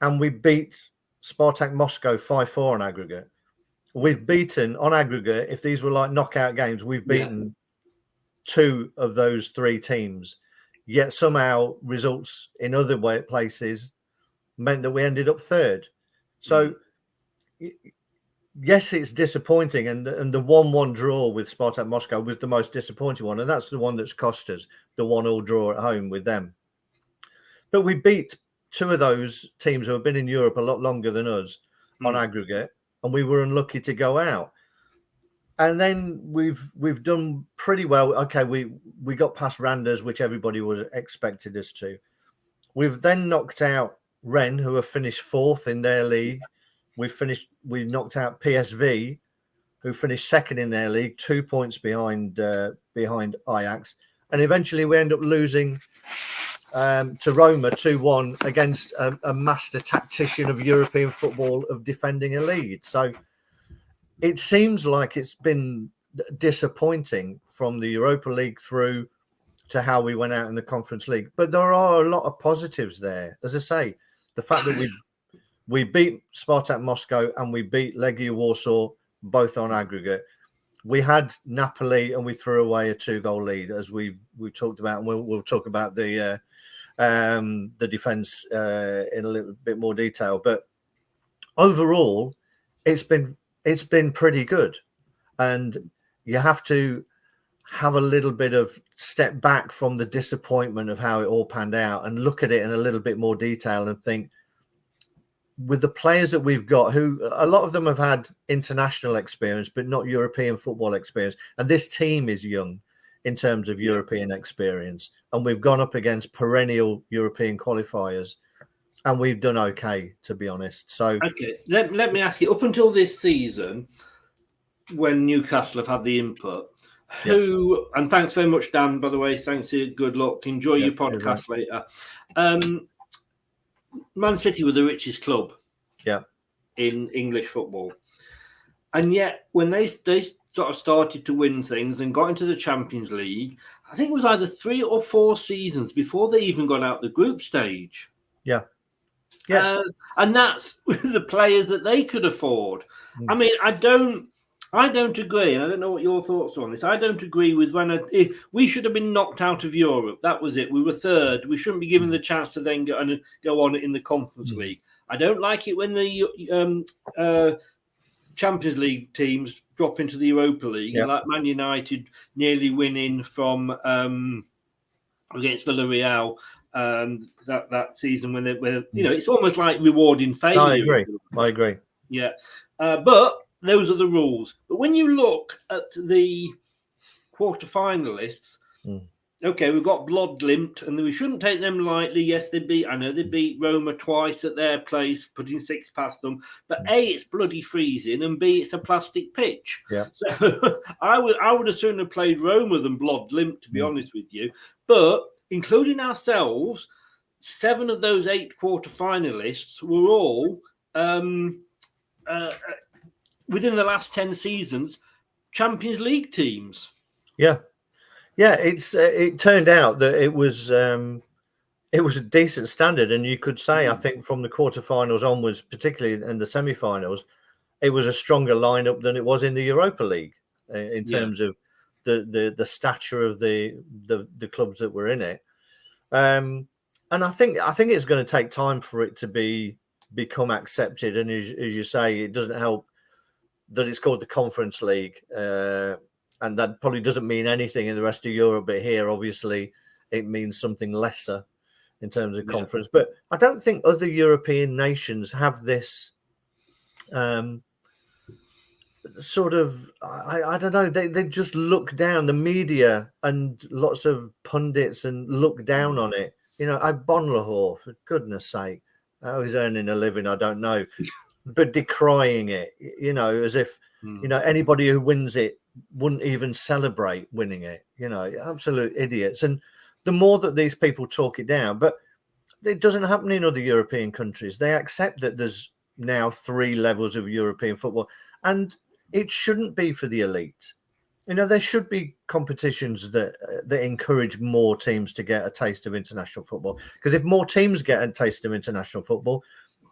and we beat Spartak Moscow 5-4 on aggregate. We've beaten on aggregate, if these were like knockout games, we've beaten two of those three teams. Yet somehow results in other places meant that we ended up third. So yes, it's disappointing, and the 1-1 draw with Spartak Moscow was the most disappointing one, and that's the one that's cost us the 1-1 draw at home with them. But we beat two of those teams who have been in Europe a lot longer than us on aggregate, and we were unlucky to go out. And then we've done pretty well. Okay, we got past Randers, which everybody would have expected us to. We've then knocked out Rennes, who have finished fourth in their league. We knocked out PSV, who finished second in their league, 2 points behind Ajax, and eventually we end up losing to Roma 2-1 against a master tactician of European football of defending a lead. So it seems like it's been disappointing from the Europa League through to how we went out in the Conference League. But there are a lot of positives there. As I say, the fact that we beat Spartak Moscow and we beat Legia Warsaw, both on aggregate. We had Napoli and we threw away a 2-goal lead, as we talked about, and we'll talk about the defence in a little bit more detail. But overall, it's been pretty good, and you have to have a little bit of step back from the disappointment of how it all panned out and look at it in a little bit more detail and think, with the players that we've got, who a lot of them have had international experience, but not European football experience. And this team is young in terms of European experience. And we've gone up against perennial European qualifiers, and we've done okay, to be honest. So, okay, let me ask you, up until this season, when Newcastle have had the input, and thanks very much, Dan, by the way, thanks you, good luck, enjoy your podcast later. Man City were the richest club in English football. And yet, when they sort of started to win things and got into the Champions League, I think it was either 3 or 4 seasons before they even got out the group stage. And that's with the players that they could afford. I mean, I don't agree, and I don't know what your thoughts are on this. I don't agree with if we should have been knocked out of Europe. That was it. We were third. We shouldn't be given the chance to then go on in the Conference League. I don't like it when the Champions League teams drop into the Europa League, like Man United nearly winning from against Villarreal that season when it's almost like rewarding failure. I agree. Yeah, but those are the rules. But when you look at the quarterfinalists, okay, we've got Blodlimt, and we shouldn't take them lightly. Yes, they beat Roma twice at their place, putting 6 past them. But A, it's bloody freezing, and B, it's a plastic pitch. Yeah. So I would as soon have played Roma than Blodlimt, to be honest with you. But including ourselves, 7 of those 8 quarterfinalists were all within the last 10 seasons, Champions League teams. Yeah. It turned out that it was a decent standard, and you could say, I think, from the quarterfinals onwards, particularly in the semi-finals, it was a stronger lineup than it was in the Europa League in terms of the stature of the clubs that were in it. And I think it's going to take time for it to become accepted. And as you say, it doesn't help that it's called the Conference League, and that probably doesn't mean anything in the rest of Europe. But here, obviously, it means something lesser in terms of conference. But I don't think other European nations have this sort of, I don't know, they just look down, the media and lots of pundits, and look down on it. You know, Bonlahor, for goodness sake, how he's earning a living, I don't know, but decrying it, you know, as if, you know, anybody who wins it wouldn't even celebrate winning it, you know, absolute idiots. And the more that these people talk it down, but it doesn't happen in other European countries. They accept that there's now 3 levels of European football, and it shouldn't be for the elite. You know, there should be competitions that encourage more teams to get a taste of international football. Because if more teams get a taste of international football,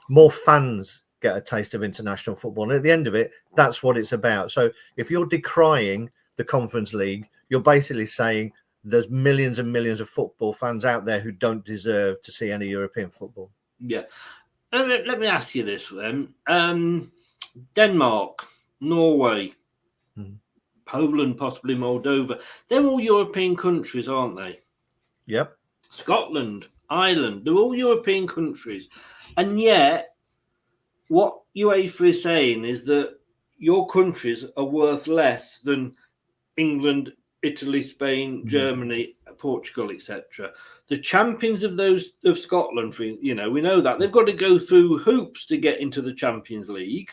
more fans get a taste of international football. And at the end of it, that's what it's about. So if you're decrying the Conference League, you're basically saying there's millions and millions of football fans out there who don't deserve to see any European football. Yeah. Let me ask you this then. Denmark, Norway, Poland, possibly Moldova. They're all European countries, aren't they? Yep. Scotland, Ireland, they're all European countries. And yet, what UEFA is saying is that your countries are worth less than England, Italy, Spain, Germany, Portugal, etc. The champions of Scotland, you know, we know that they've got to go through hoops to get into the Champions League.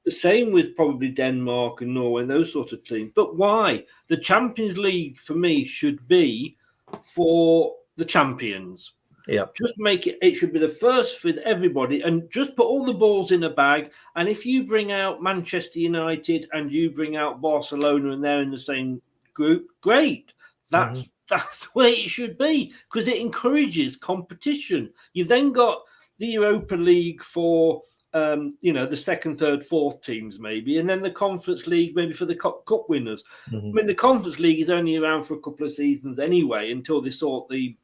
The same with probably Denmark and Norway and those sort of teams. But why? The Champions League for me should be for the champions. Yeah. Just make it should be the first with everybody, and just put all the balls in a bag. And if you bring out Manchester United and you bring out Barcelona and they're in the same group, great. That's the way it should be, because it encourages competition. You've then got the Europa League for you know, the second, third, fourth teams maybe, and then the Conference League maybe for the cup winners. I mean, the Conference League is only around for a couple of seasons anyway, until they sort the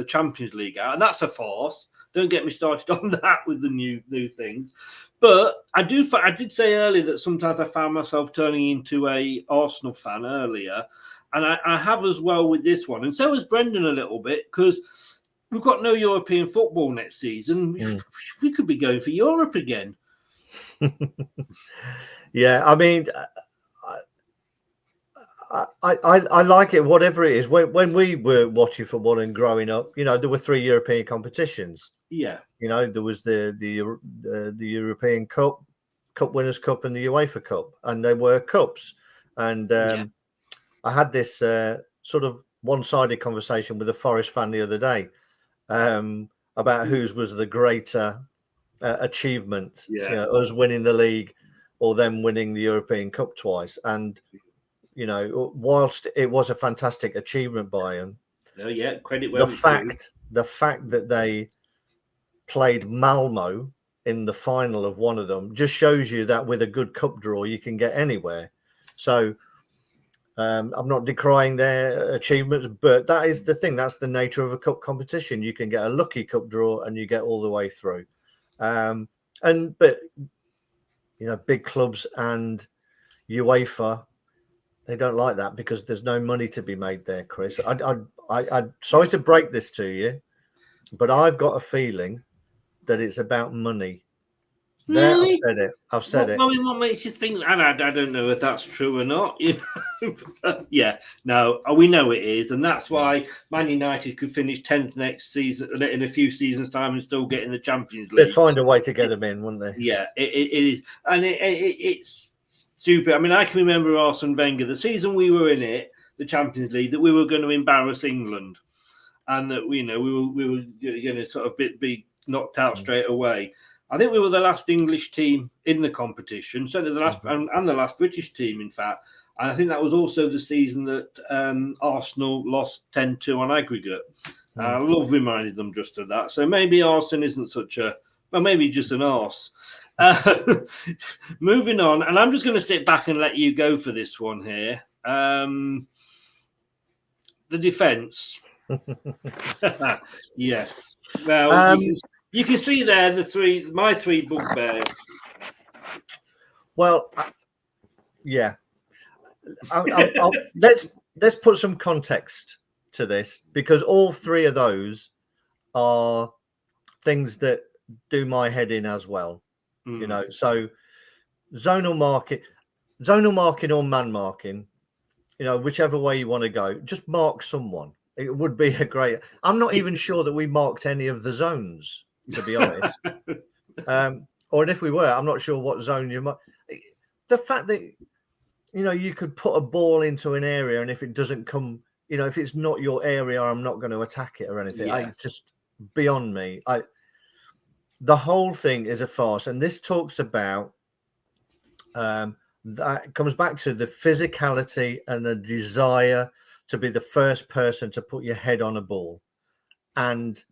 Champions League out, and that's a farce. Don't get me started on that with the new things. But I did say earlier that sometimes I found myself turning into a Arsenal fan earlier, and I have as well with this one, and so has Brendan a little bit, because we've got no European football next season. We could be going for Europe again. Yeah, I mean, I like it, whatever it is. When we were watching football and growing up, you know, there were 3 European competitions. Yeah, you know, there was the European Cup, Cup Winners' Cup, and the UEFA Cup, and they were cups. And I had this sort of one-sided conversation with a Forest fan the other day about whose was the greater achievement, you know, us winning the league or them winning the European Cup twice. And you know, whilst it was a fantastic achievement by them, credit where the fact that they played Malmo in the final of one of them just shows you that with a good cup draw you can get anywhere. So I'm not decrying their achievements, but that is the thing. That's the nature of a cup competition. You can get a lucky cup draw and you get all the way through. But you know, big clubs and UEFA, they don't like that because there's no money to be made there, Chris. I'm sorry to break this to you, but I've got a feeling that it's about money. Really? I've said it. I mean, what makes you think? I don't know if that's true or not. You know? We know it is, and that's why Man United could finish 10th next season in a few seasons' time and still get in the Champions League. They'd find a way to get them in, wouldn't they? Yeah, it is, and it's stupid. I mean, I can remember Arsene Wenger, the season we were in it, the Champions League, that we were going to embarrass England, and that we were going to sort of be knocked out straight away. I think we were the last English team in the competition, certainly the last and the last British team, in fact. And I think that was also the season that Arsenal lost 10-2 on aggregate. I love reminding them just of that. So maybe Arsene isn't such a, well, maybe just an arse. Moving on, and I'm just going to sit back and let you go for this one here. The defence. Yes. Well, you can see there my three bugbears. Well, yeah. Let's put some context to this, because all three of those are things that do my head in as well. You know, so zonal marking or man marking, you know, whichever way you want to go, just mark someone. It would be a great. I'm not even sure that we marked any of the zones, to be honest. Or if we were, I'm not sure what zone you might. The fact that, you know, you could put a ball into an area, and if it doesn't come, you know, if it's not your area, I'm not going to attack it or anything. Yeah. It's just beyond me. The whole thing is a farce, and this talks about that comes back to the physicality and the desire to be the first person to put your head on a ball, and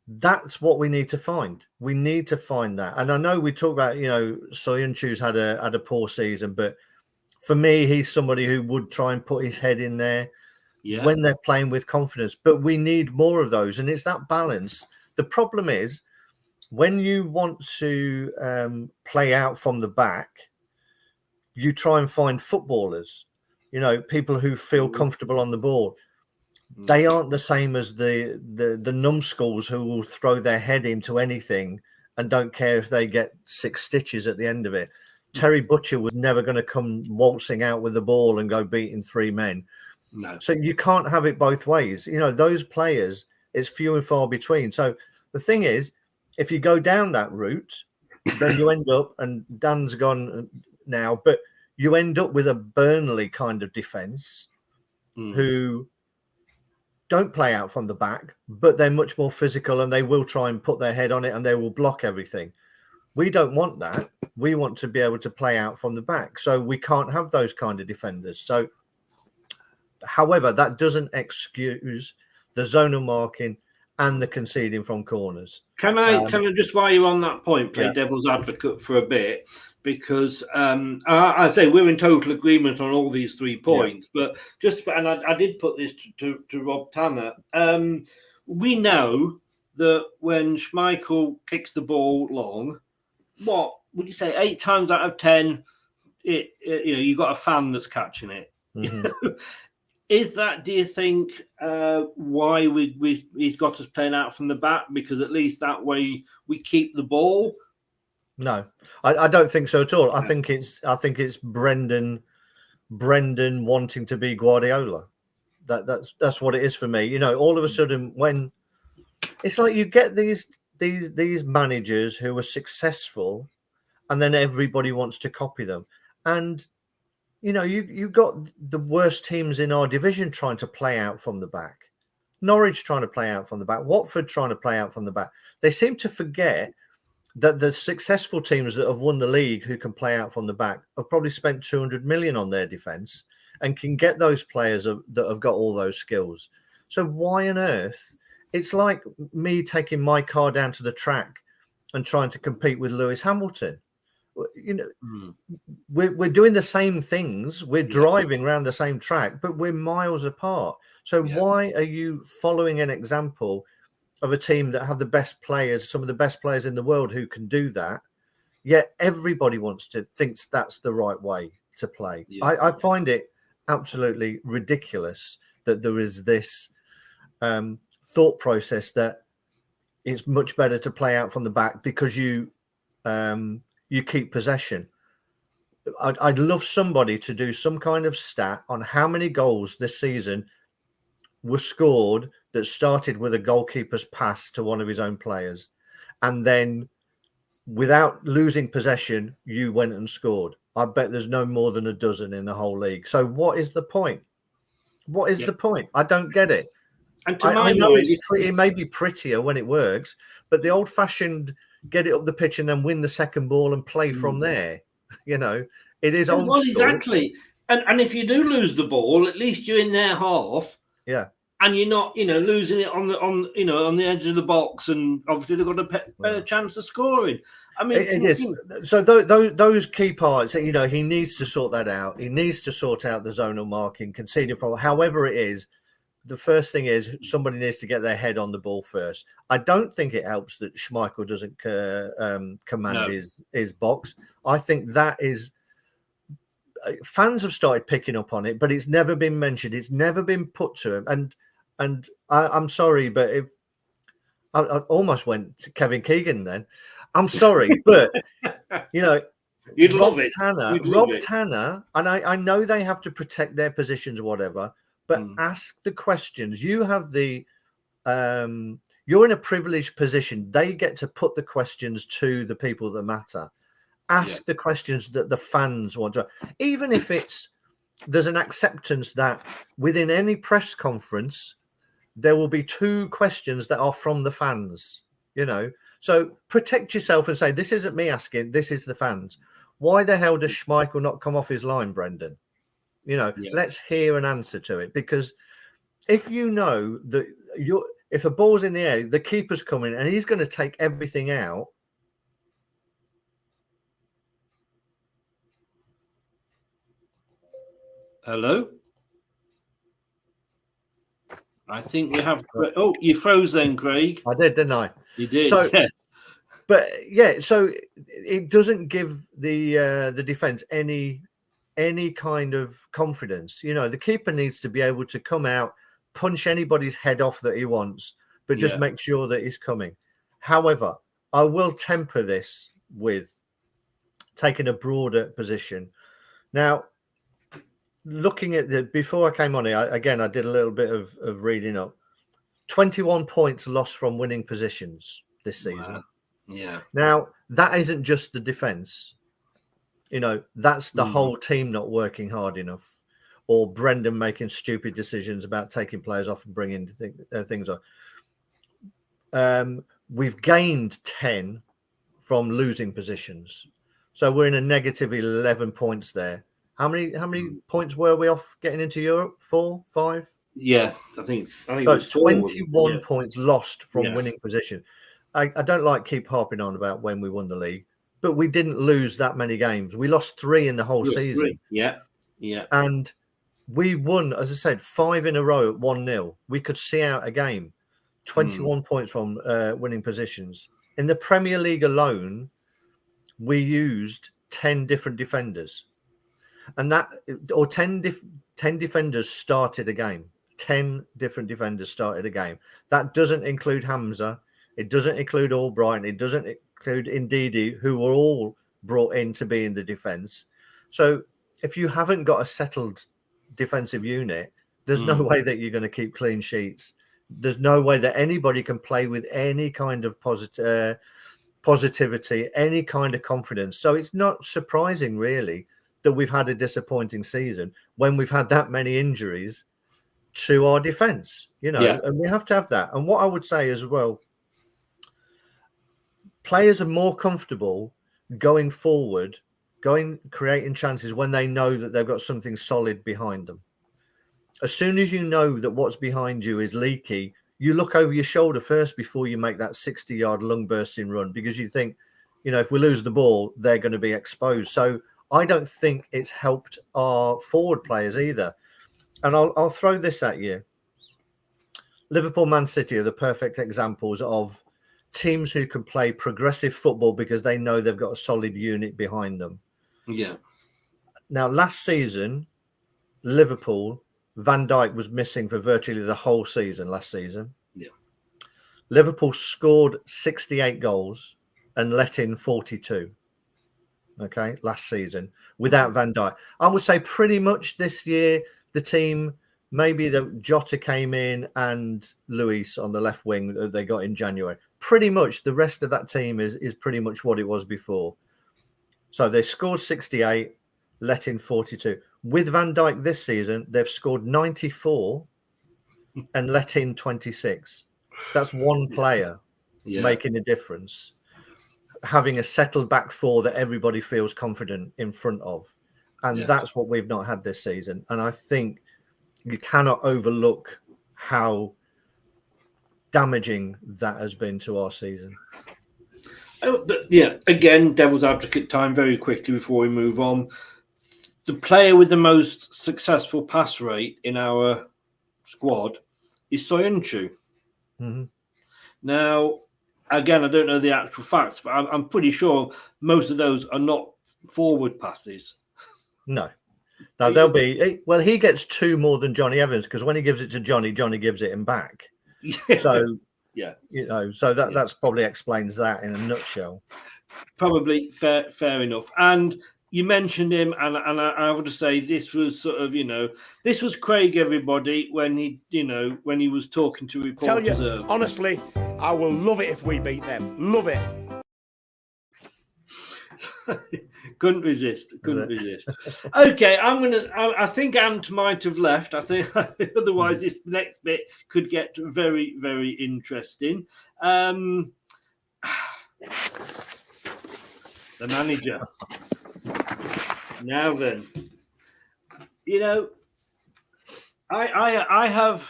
that's what we need to find. We need to find that. And I know we talk about, you know, Soyunchu's had a poor season, but for me, he's somebody who would try and put his head in there when they're playing with confidence. But we need more of those, and it's that balance. The problem is, when you want to play out from the back, you try and find footballers, you know, people who feel comfortable on the ball. They aren't the same as the numbskulls who will throw their head into anything and don't care if they get 6 stitches at the end of it. Terry Butcher was never going to come waltzing out with the ball and go beating 3 men. No. So you can't have it both ways. You know, those players, it's few and far between. So the thing is, if you go down that route, then you end up, and Dan's gone now, but you end up with a Burnley kind of defence who don't play out from the back, but they're much more physical, and they will try and put their head on it, and they will block everything. We don't want that. We want to be able to play out from the back. So we can't have those kind of defenders. So, however, that doesn't excuse the zonal marking and the conceding from corners. Can I just, while you're on that point, play devil's advocate for a bit? Because I say we're in total agreement on all these 3 points, but and I did put this to Rob Tanner. We know that when Schmeichel kicks the ball long, what would you say? 8 times out of 10, you know, you got a fan that's catching it. Mm-hmm. Is that, do you think, why he's got us playing out from the back? Because at least that way we keep the ball. No, I don't think so at all. I think it's Brendan wanting to be Guardiola. That's what it is for me. You know, all of a sudden, when it's like you get these managers who are successful, and then everybody wants to copy them. And you know, you got the worst teams in our division trying to play out from the back. Norwich trying to play out from the back. Watford trying to play out from the back. They seem to forget that the successful teams that have won the league who can play out from the back have probably spent 200 million on their defence and can get those players that have got all those skills. So why on earth? It's like me taking my car down to the track and trying to compete with Lewis Hamilton. You know, we're doing the same things. We're driving around the same track, but we're miles apart. So why are you following an example of a team that have the best players, some of the best players in the world who can do that? Yet everybody thinks that's the right way to play. I find it absolutely ridiculous that there is this thought process that it's much better to play out from the back because you keep possession. I'd love somebody to do some kind of stat on how many goals this season were scored that started with a goalkeeper's pass to one of his own players, and then without losing possession, you went and scored. I bet there's no more than a dozen in the whole league. So what is the point? What is the point? I don't get it. And I know it may be prettier when it works, but the old-fashioned get it up the pitch and then win the second ball and play from there. You know, it is old school. Exactly. And if you do lose the ball, at least you're in their half. Yeah. And you're not, you know, losing it on the edge of the box, and obviously they've got a better chance of scoring. I mean, it is. So those key parts, you know, he needs to sort that out. He needs to sort out the zonal marking, conceding from however it is. the first thing is somebody needs to get their head on the ball first. I don't think it helps that Schmeichel doesn't command his box. I think that is fans have started picking up on it, but it's never been mentioned. It's never been put to him. And I'm sorry, but if I almost went to Kevin Keegan then. I'm sorry, but you know, You'd Rob love it. Tanner, and I know they have to protect their positions or whatever, but ask the questions. You have the you're in a privileged position. They get to put the questions to the people that matter. Ask the questions that the fans want to, even if there's an acceptance that within any press conference there will be 2 questions that are from the fans, you know. So protect yourself and say, this isn't me asking, this is the fans. Why the hell does Schmeichel not come off his line, Brendan? You know, let's hear an answer to it. Because if you know that if a ball's in the air, the keeper's coming and he's going to take everything out. Hello? I think we have... Oh, you froze then, Craig. I did, didn't I? You did, so, yeah. But, yeah, so it doesn't give the defence any kind of confidence. You know, the keeper needs to be able to come out, punch anybody's head off that he wants, but just make sure that he's coming. However, I will temper this with taking a broader position. Now, looking at before I came on here, I did a little bit of reading up. 21 points lost from winning positions this season. Wow. Yeah. Now, that isn't just the defence. You know, that's the whole team not working hard enough, or Brendan making stupid decisions about taking players off and bringing things on. We've gained 10 from losing positions. So we're in a negative 11 points there. How many points were we off getting into Europe? 4, 5? Yeah, I think so it's 21 points lost from winning position. I don't like keep harping on about when we won the league, but we didn't lose that many games. We lost 3 in the whole season. 3. Yeah. And we won, as I said, 5 in a row at 1-0. We could see out a game. 21 points from winning positions. In the Premier League alone, we used 10 different defenders. And 10 defenders started a game. 10 different defenders started a game. That doesn't include Hamza. It doesn't include Albright. It doesn't include Ndidi, who were all brought in to be in the defence. So if you haven't got a settled defensive unit, there's no way that you're going to keep clean sheets. There's no way that anybody can play with any kind of positivity, any kind of confidence. So it's not surprising, really, that we've had a disappointing season when we've had that many injuries to our defence, you know, and we have to have that. And what I would say as well, players are more comfortable going forward, creating chances when they know that they've got something solid behind them. As soon as you know that what's behind you is leaky, you look over your shoulder first before you make that 60-yard lung bursting run, because you think, you know, if we lose the ball, they're going to be exposed. So I don't think it's helped our forward players either. And I'll throw this at you. Liverpool, Man City are the perfect examples of teams who can play progressive football because they know they've got a solid unit behind them. Yeah. Now, last season, Liverpool, Van Dijk was missing for virtually the whole season last season. Yeah. Liverpool scored 68 goals and let in 42. Okay, last season without Van Dijk. I would say pretty much this year, the team, maybe the Jota came in and Luis on the left wing that they got in January. Pretty much the rest of that team is pretty much what it was before. So they scored 68, let in 42. With Van Dijk this season, they've scored 94 and let in 26. That's one player making a difference, having a settled back four that everybody feels confident in front of. And that's what we've not had this season. And I think you cannot overlook how damaging that has been to our season. But yeah, again, devil's advocate time very quickly before we move on. The player with the most successful pass rate in our squad is Soyuncu. Mm-hmm. Now, again, I don't know the actual facts, but I'm pretty sure most of those are not forward passes. No, they'll be. Well, he gets 2 more than Johnny Evans, because when he gives it to Johnny, Johnny gives it him back. Yeah. So yeah, so that's probably explains that in a nutshell. Probably fair enough. And you mentioned him, and I would say this was sort of, this was Craig, everybody, when he was talking to reporters. Tell you, honestly, I will love it if we beat them. Love it. Couldn't resist. Okay, I think Ant might have left. I think otherwise this next bit could get very, very interesting. The manager. Now then, I have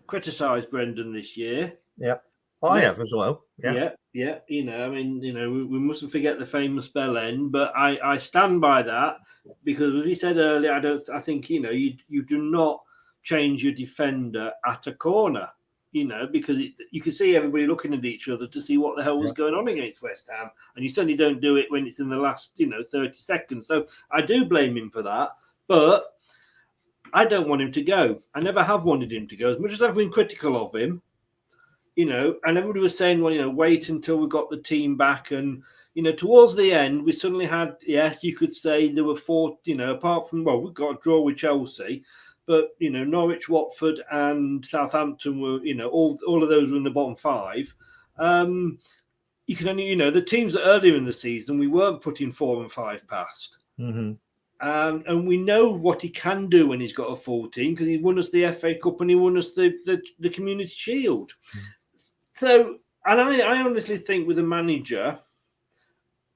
criticised Brendan this year. Yeah, I have as well. Yeah. We mustn't forget the famous bell end, but I stand by that, because as we said earlier, I think you do not change your defender at a corner, because you can see everybody looking at each other to see what the hell was going on against West Ham, and you certainly don't do it when it's in the last 30 seconds. So I do blame him for that, but I don't want him to go. I never have wanted him to go, as much as I've been critical of him. And everybody was saying, well, wait until we got the team back. And, towards the end, we suddenly had, yes, you could say there were 4, apart from, we got a draw with Chelsea, but, Norwich, Watford and Southampton were, all of those were in the bottom 5. You can only, the teams that earlier in the season, we weren't putting 4 and 5 past. Mm-hmm. And we know what he can do when he's got a full team, because he won us the FA Cup and he won us the Community Shield. Mm-hmm. So, and I honestly think with a manager,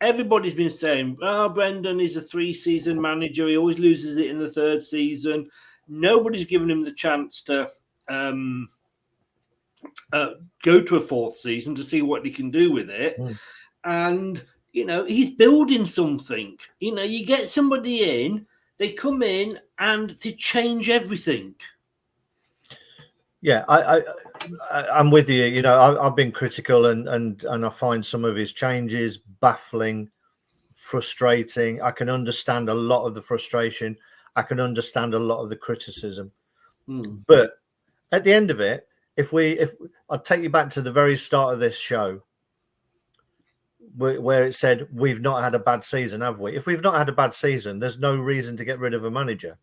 everybody's been saying, Brendan is a 3-season manager. He always loses it in the 3rd season. Nobody's given him the chance to go to a 4th season to see what he can do with it. Mm. And, he's building something. You get somebody in, they come in and they change everything. Yeah, I'm with you. I've been critical, and I find some of his changes baffling, frustrating. I can understand a lot of the frustration. I can understand a lot of the criticism. Mm. But at the end of it, if I'll take you back to the very start of this show, where it said we've not had a bad season, have we? If we've not had a bad season, there's no reason to get rid of a manager.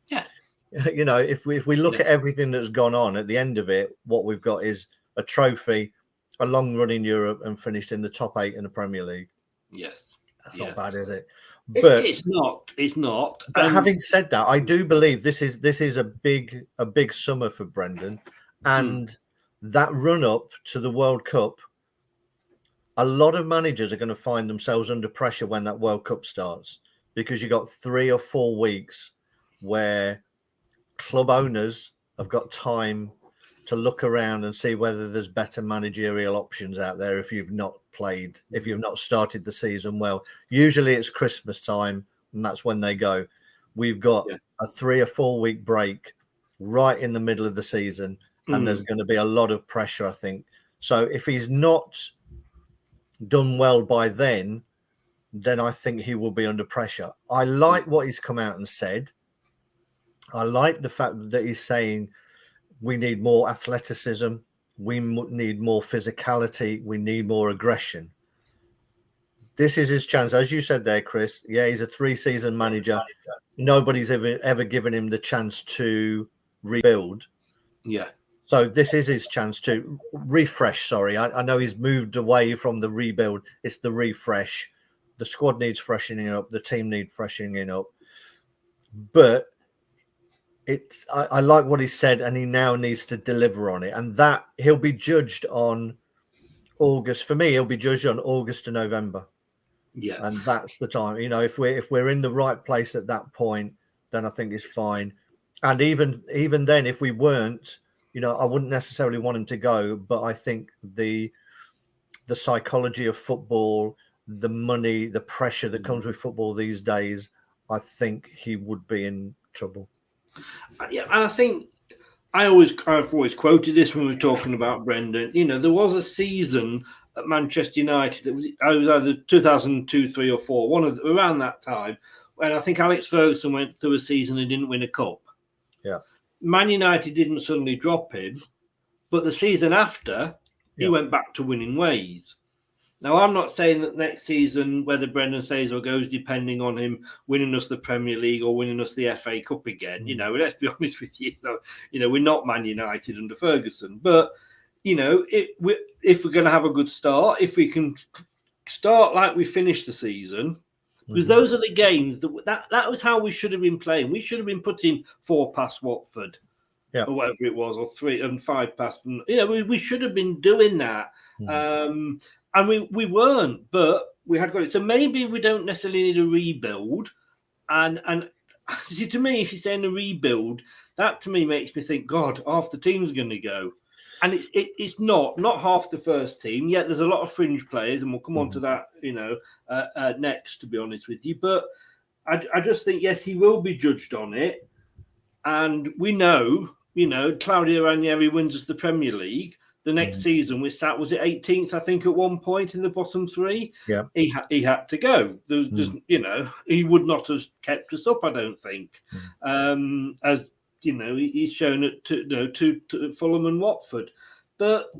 Yeah. If we look at everything that's gone on, at the end of it, what we've got is a trophy, a long run in Europe, and finished in the top 8 in the Premier League. Yes, that's not bad, is it? But it's not. It's not. But having said that, I do believe this is a big summer for Brendan, and that run up to the World Cup. A lot of managers are going to find themselves under pressure when that World Cup starts, because you got 3 or 4 weeks where club owners have got time to look around and see whether there's better managerial options out there if you've not started the season well. Usually it's Christmas time, and that's when they go. We've got a 3 or 4 week break right in the middle of the season, and there's going to be a lot of pressure, I think. So if he's not done well by then I think he will be under pressure. I like what he's come out and said. I like the fact that he's saying we need more athleticism, we need more physicality, we need more aggression. This is his chance. As you said there, Chris, he's a 3-season manager. Nobody's ever given him the chance to rebuild. Yeah. So this is his chance to refresh. Sorry, I know he's moved away from the rebuild. It's the refresh. The squad needs freshening up. The team needs freshening up. But I like what he said, and he now needs to deliver on it. And that he'll be judged on August. For me, he'll be judged on August to November. Yeah, and that's the time. If we're in the right place at that point, then I think it's fine. And even then, if we weren't, I wouldn't necessarily want him to go. But I think the psychology of football, the money, the pressure that comes with football these days, I think he would be in trouble. Yeah, and I've always quoted this when we were talking about Brendan. You know, there was a season at Manchester United that was either 2002, 3, or 4, around that time, when I think Alex Ferguson went through a season and didn't win a cup. Yeah. Man United didn't suddenly drop him, but the season after, he went back to winning ways. Now, I'm not saying that next season, whether Brendan stays or goes, depending on him winning us the Premier League or winning us the FA Cup again. You know, let's be honest with you. You know, we're not Man United under Ferguson. But, you know, if we're going to have a good start, if we can start like we finished the season, because those are the games that was how we should have been playing. We should have been putting 4 past Watford, or whatever it was, or 3 and 5 past. You know, we should have been doing that. And we weren't, but we had got it. So maybe we don't necessarily need a rebuild. And see, to me, if you're saying a rebuild, that to me makes me think, God, half the team's going to go. And it's not half the first team. Yet there's a lot of fringe players, and we'll come on to that, you know, next, to be honest with you. But I just think, yes, he will be judged on it. And we know, you know, Claudio Ranieri wins us the Premier League. The next season we sat, was it 18th, I think, at one point in the bottom 3? Yeah. He had to go. There's you know, he would not have kept us up, I don't think. As you know, he's shown it to Fulham and Watford. But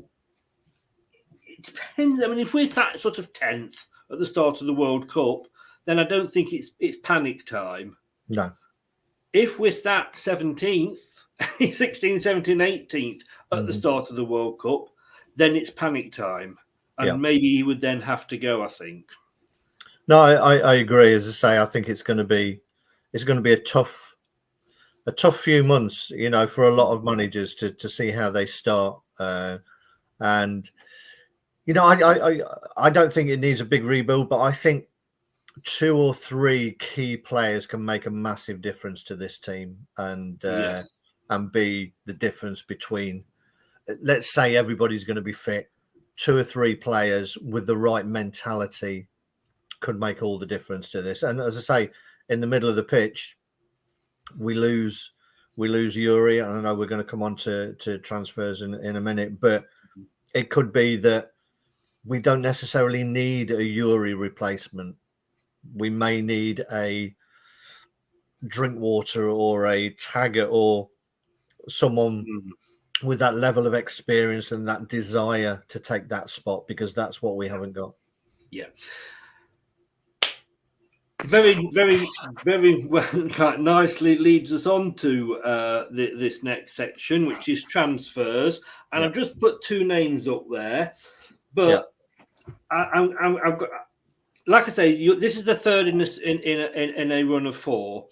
it depends. I mean, if we sat sort of 10th at the start of the World Cup, then I don't think it's panic time. No. If we're sat 17th, 16th, 17th, 18th at the start of the World Cup, then it's panic time. And maybe he would then have to go, I think. No, I agree. As I say, I think it's going to be a tough few months, you know, for a lot of managers to see how they start. And you know, I don't think it needs a big rebuild, but I think 2 or 3 key players can make a massive difference to this team, and be the difference between, let's say everybody's going to be fit, 2 or 3 players with the right mentality could make all the difference to this. And as I say, in the middle of the pitch, we lose Yuri. I know we're going to come on to transfers in a minute, but it could be that we don't necessarily need a Yuri replacement. We may need a Drinkwater or a Taggart or someone with that level of experience and that desire to take that spot, because that's what we haven't got. Yeah. Very, very, very well, nicely leads us on to this next section, which is transfers. And I've just put 2 names up there, but I've got, like I say, this is the third in a run of 4.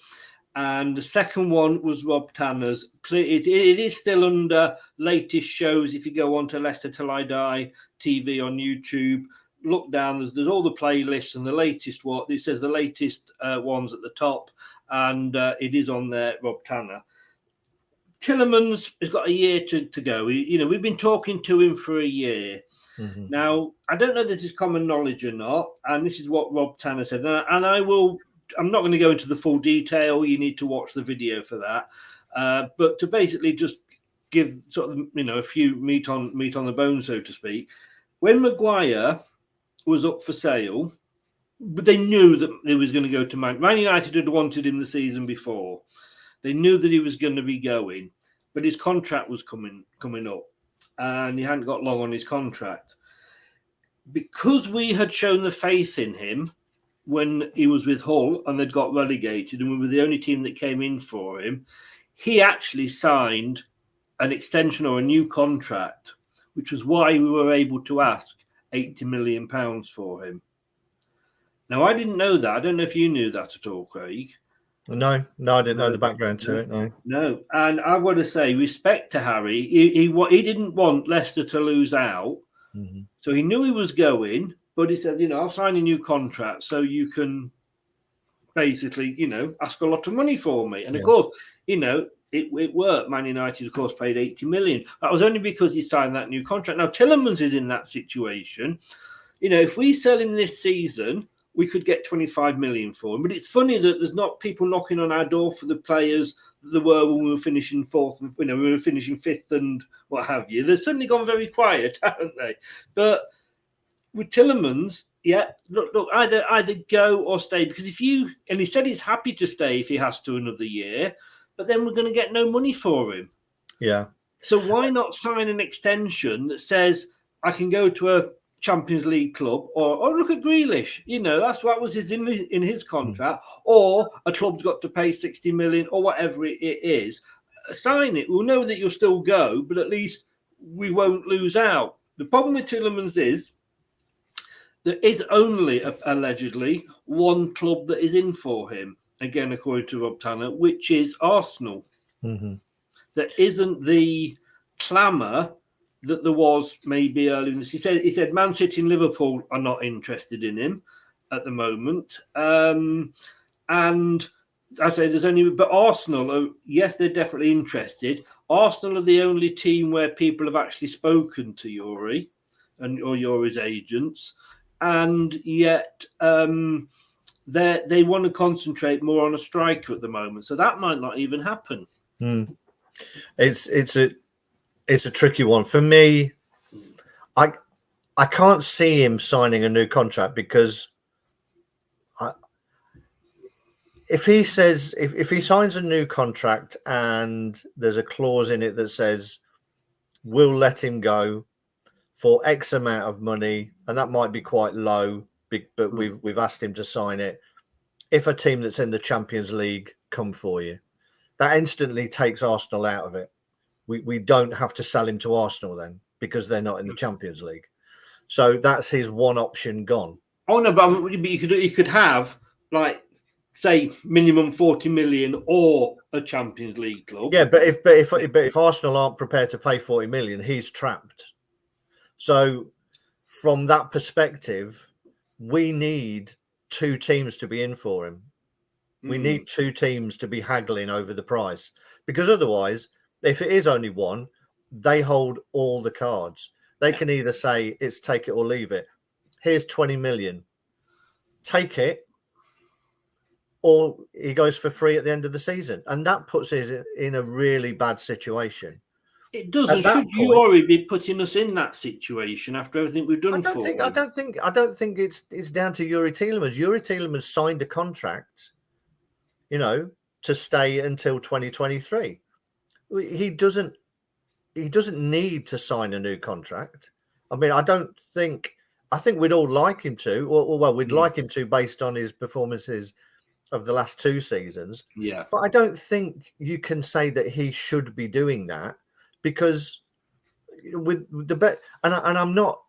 And the second one was Rob Tanner's. It is still under latest shows. If you go on to Leicester Till I Die TV on YouTube, look down. There's all the playlists and the latest one. It says the latest ones at the top, and it is on there. Rob Tanner. Tillemans has got a year to go. We've been talking to him for a year. Now, I don't know if this is common knowledge or not, and this is what Rob Tanner said, and I'm not going to go into the full detail. You need to watch the video for that. But to basically just give sort of, a few meat on the bone, so to speak. When Maguire was up for sale, but they knew that he was going to go to Man United had wanted him the season before. They knew that he was going to be going, but his contract was coming up, and he hadn't got long on his contract. Because we had shown the faith in him when he was with Hull and they'd got relegated, and we were the only team that came in for him, he actually signed an extension or a new contract, which was why we were able to ask £80 million for him. Now, I didn't know that. I don't know if you knew that at all, Craig. No, I didn't know the background to it. No. And I've got to say, respect to Harry. He didn't want Leicester to lose out. So he knew he was going, but he said, I'll sign a new contract so you can basically, ask a lot of money for me. And of course, it worked. Man United, of course, paid 80 million. That was only because he signed that new contract. Now, Tillemans is in that situation. If we sell him this season, we could get 25 million for him. But it's funny that there's not people knocking on our door for the players that there were when we were finishing fourth, and we were finishing fifth and what have you. They've suddenly gone very quiet, haven't they? But with Tielemans, yeah, look, either go or stay, because and he said he's happy to stay if he has to another year, but then we're going to get no money for him. Yeah. So why not sign an extension that says I can go to a Champions League club, or look at Grealish, that was in his contract, or a club's got to pay 60 million or whatever it is. Sign it. We'll know that you'll still go, but at least we won't lose out. The problem with Tielemans is there is only allegedly one club that is in for him, again according to Rob Tanner, which is Arsenal. Mm-hmm. There isn't the clamour that there was maybe earlier in this. He said Man City and Liverpool are not interested in him at the moment. And I say but Arsenal, yes, they're definitely interested. Arsenal are the only team where people have actually spoken to Yuri or Yuri's agents. And yet they want to concentrate more on a striker at the moment. So that might not even happen. It's a tricky one for me. I can't see him signing a new contract, because if he signs a new contract and there's a clause in it that says we'll let him go for X amount of money, and that might be quite low, but we've asked him to sign it. If a team that's in the Champions League come for you, that instantly takes Arsenal out of it. We don't have to sell him to Arsenal then, because they're not in the Champions League. So that's his one option gone. Oh no, but you could have, like, say, minimum 40 million or a Champions League club. Yeah, but if Arsenal aren't prepared to pay 40 million, he's trapped. So from that perspective, we need two teams to be in for him. We need two teams to be haggling over the price, because otherwise, if it is only one, they hold all the cards. They can either say it's take it or leave it. Here's 20 million. Take it, or he goes for free at the end of the season. And that puts us in a really bad situation. It doesn't. Should you already be putting us in that situation after everything we've done for him? I don't think it's down to Yuri Tielemans. Yuri Tielemans signed a contract, to stay until 2023. He doesn't need to sign a new contract. I mean, I think we'd all like him to, or we'd like him to based on his performances of the last two seasons. Yeah. But I don't think you can say that he should be doing that, because with the bet, and I'm not,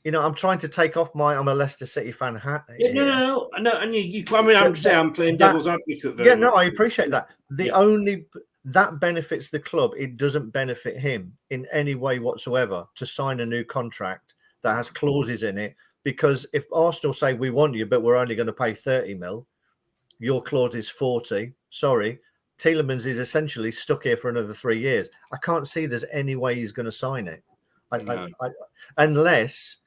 I'm trying to take off I'm a Leicester City fan hat. No, and I'm playing devil's advocate. Yeah, no, I appreciate that. That benefits the club. It doesn't benefit him in any way whatsoever to sign a new contract that has clauses in it. Because if Arsenal say we want you, but we're only going to pay 30 mil, your clause is 40. Sorry, Tielemans is essentially stuck here for another 3 years. I can't see there's any way he's going to sign it, unless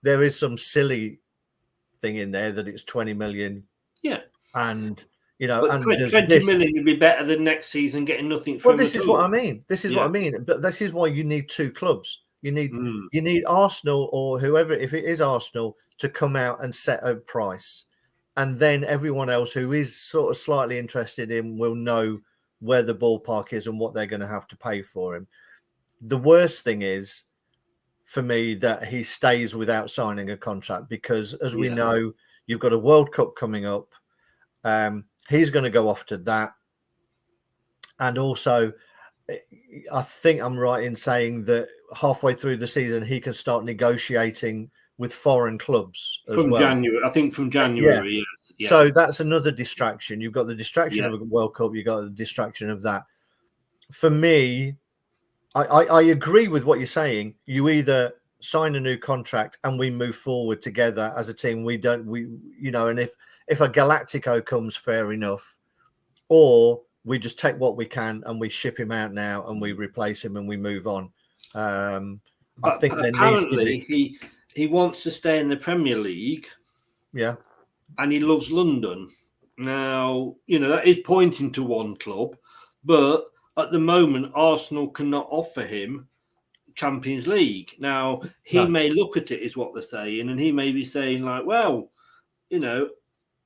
there is some silly thing in there that it's 20 million. Yeah, and. But 20 million would be better than next season getting nothing from. Well, this is what I mean. What I mean. But this is why you need two clubs. You need Arsenal, or whoever, if it is Arsenal, to come out and set a price, and then everyone else who is sort of slightly interested in will know where the ballpark is and what they're going to have to pay for him. The worst thing is, for me, that he stays without signing a contract, because, as we know, you've got a World Cup coming up. He's going to go off to that. And also, I think I'm right in saying that halfway through the season, he can start negotiating with foreign clubs as well. January. I think from January, yes. Yeah. So that's another distraction. You've got the distraction of a World Cup. You've got the distraction of that. For me, I agree with what you're saying. You either sign a new contract and we move forward together as a team. And if a Galactico comes, fair enough, or we just take what we can and we ship him out now and we replace him and we move on. I think there needs to be... he wants to stay in the Premier League, Yeah. And he loves London. Now, that is pointing to one club, but at the moment, Arsenal cannot offer him Champions League. Now, he may look at it, is what they're saying, and he may be saying, like, well, you're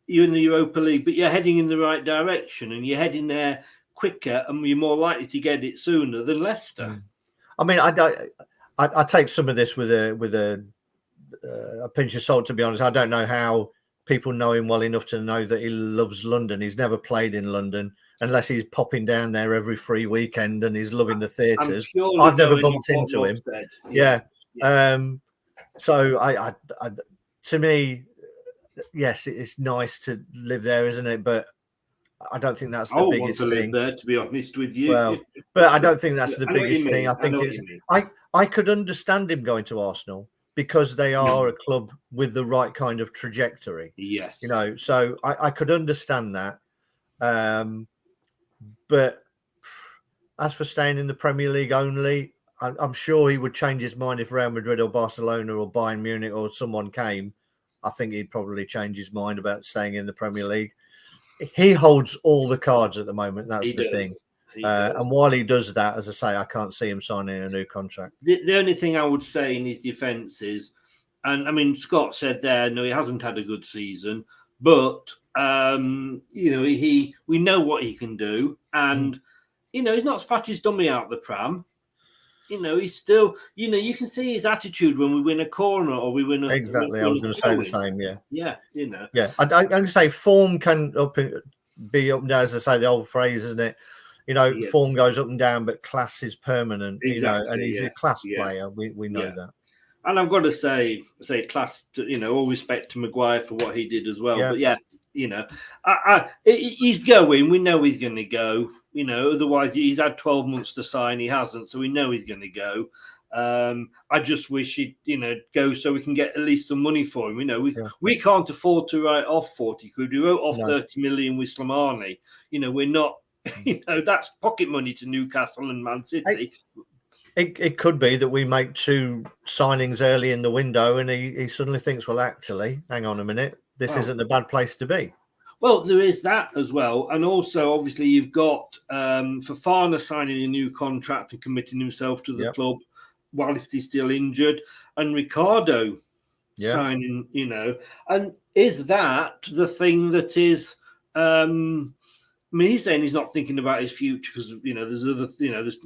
in the Europa League, but you're heading in the right direction, and you're heading there quicker, and you're more likely to get it sooner than Leicester. I mean, I take some of this with a pinch of salt, to be honest. I don't know how people know him well enough to know that he loves London. He's never played in London unless he's popping down there every free weekend and he's loving the theatres. I've never bumped into him. Yeah. So I to me, yes, it's nice to live there, isn't it? But I don't think that's the biggest thing. Live there, to be honest with you. Well, but I don't think that's the biggest thing. I think I could understand him going to Arsenal because they are a club with the right kind of trajectory. Yes. So I could understand that. But as for staying in the Premier League only, I'm sure he would change his mind if Real Madrid or Barcelona or Bayern Munich or someone came. I think he'd probably change his mind about staying in the Premier League. He holds all the cards at the moment. That's the thing. And while he does that, as I say, I can't see him signing a new contract. The only thing I would say in his defence is, and I mean, Scott said there, no, he hasn't had a good season, but we know what he can do, and he's not spat his dummy out the pram. He's still, you can see his attitude when we win a corner or we win a exactly. I was going to say the same. Yeah. Yeah. I'm going to say form can be up and down, as I say, the old phrase, isn't it? Form goes up and down, but class is permanent. Exactly, and he's a class player. We know that. And I've got to say class. All respect to Maguire for what he did as well. Yeah. But he's going. We know he's going to go. Otherwise he's had 12 months to sign. He hasn't, so we know he's going to go. I just wish he'd, go so we can get at least some money for him. We can't afford to write off 40 quid. We wrote off 30 million with Slimani. We're not. That's pocket money to Newcastle and Man City. It could be that we make 2 signings early in the window and he suddenly thinks, well, actually, hang on a minute, this isn't a bad place to be. Well, there is that as well. And also, obviously, you've got Fofana signing a new contract and committing himself to the club whilst he's still injured. And Ricardo signing, And is that the thing that is... he's saying he's not thinking about his future because there's other, there's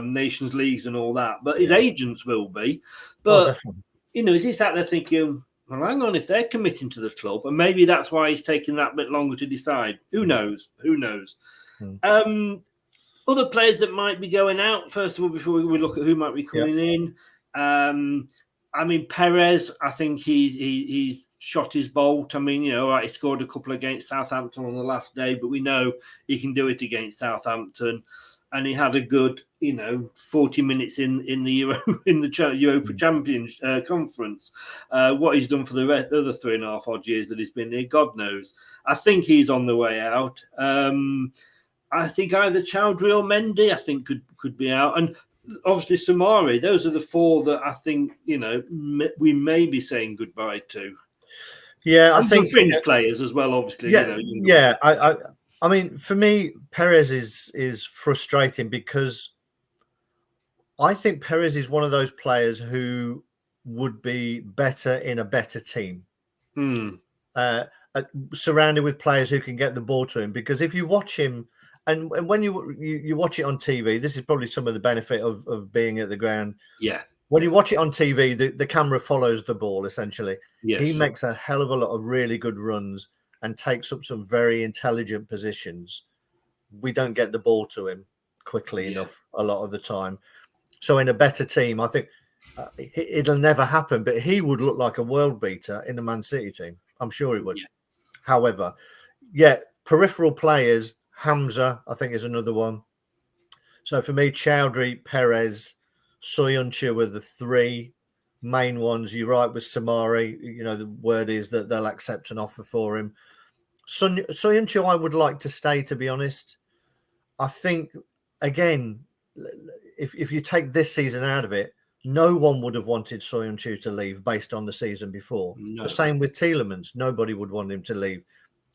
Nations Leagues and all that, but his agents will be. But is he sat there thinking, well, hang on, if they're committing to the club, and maybe that's why he's taking that bit longer to decide. Who knows? Other players that might be going out. First of all, before we look at who might be coming in, Perez. I think he's shot his bolt. He scored a couple against Southampton on the last day, but we know he can do it against Southampton. And he had a good, 40 minutes in the Europa Champions Conference. What he's done for the other 3.5 odd years that he's been here, God knows. I think he's on the way out. I think either Chowdhury or Mendy, I think could be out, and obviously Samari. Those are the 4 that I think we may be saying goodbye to. Yeah, and I think fringe players as well. Obviously, I mean, for me, Perez is frustrating because I think Perez is one of those players who would be better in a better team, surrounded with players who can get the ball to him. Because if you watch him, and when you watch it on TV, this is probably some of the benefit of being at the ground. Yeah. When you watch it on TV, the camera follows the ball, essentially. Yes. He makes a hell of a lot of really good runs and takes up some very intelligent positions. We don't get the ball to him quickly enough a lot of the time. So in a better team, I think it'll never happen, but he would look like a world beater in the Man City team. I'm sure he would. Yeah. However, peripheral players, Hamza, I think, is another one. So for me, Chowdhury, Perez, Soyuncu were the 3 main ones. You're right with Samari. The word is that they'll accept an offer for him. Soyuncu, I would like to stay, to be honest. I think, again, if you take this season out of it, no one would have wanted Soyuncu to leave based on the season before. No. The same with Tielemans. Nobody would want him to leave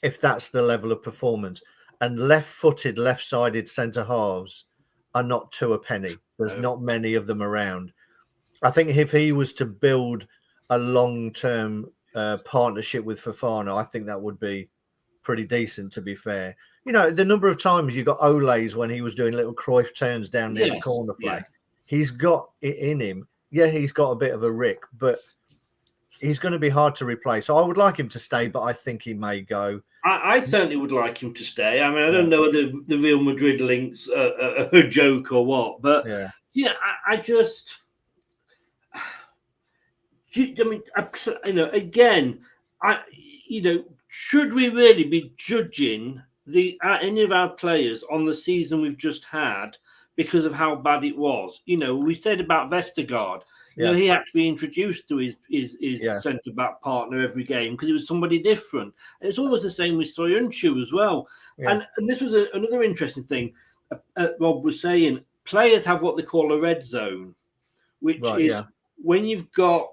if that's the level of performance. And left-footed, left-sided centre halves are not two a penny. There's not many of them around. I think if he was to build a long-term partnership with Fofana, I think that would be pretty decent, to be fair. You know, the number of times you got Ole's when he was doing little Cruyff turns down near the corner flag. Yeah. He's got it in him. Yeah, he's got a bit of a rick, but he's going to be hard to replace. So I would like him to stay, but I think he may go. I certainly would like him to stay. I mean, I don't know whether the Real Madrid links are a joke or what, but I just, I mean, you know, again, should we really be judging any of our players on the season we've just had because of how bad it was? You know, we said about Vestergaard. You know, he had to be introduced to his centre-back partner every game because he was somebody different. And it's always the same with Soyuncu as well. Yeah. And this was another interesting thing. Rob was saying players have what they call a red zone, which is when you've got,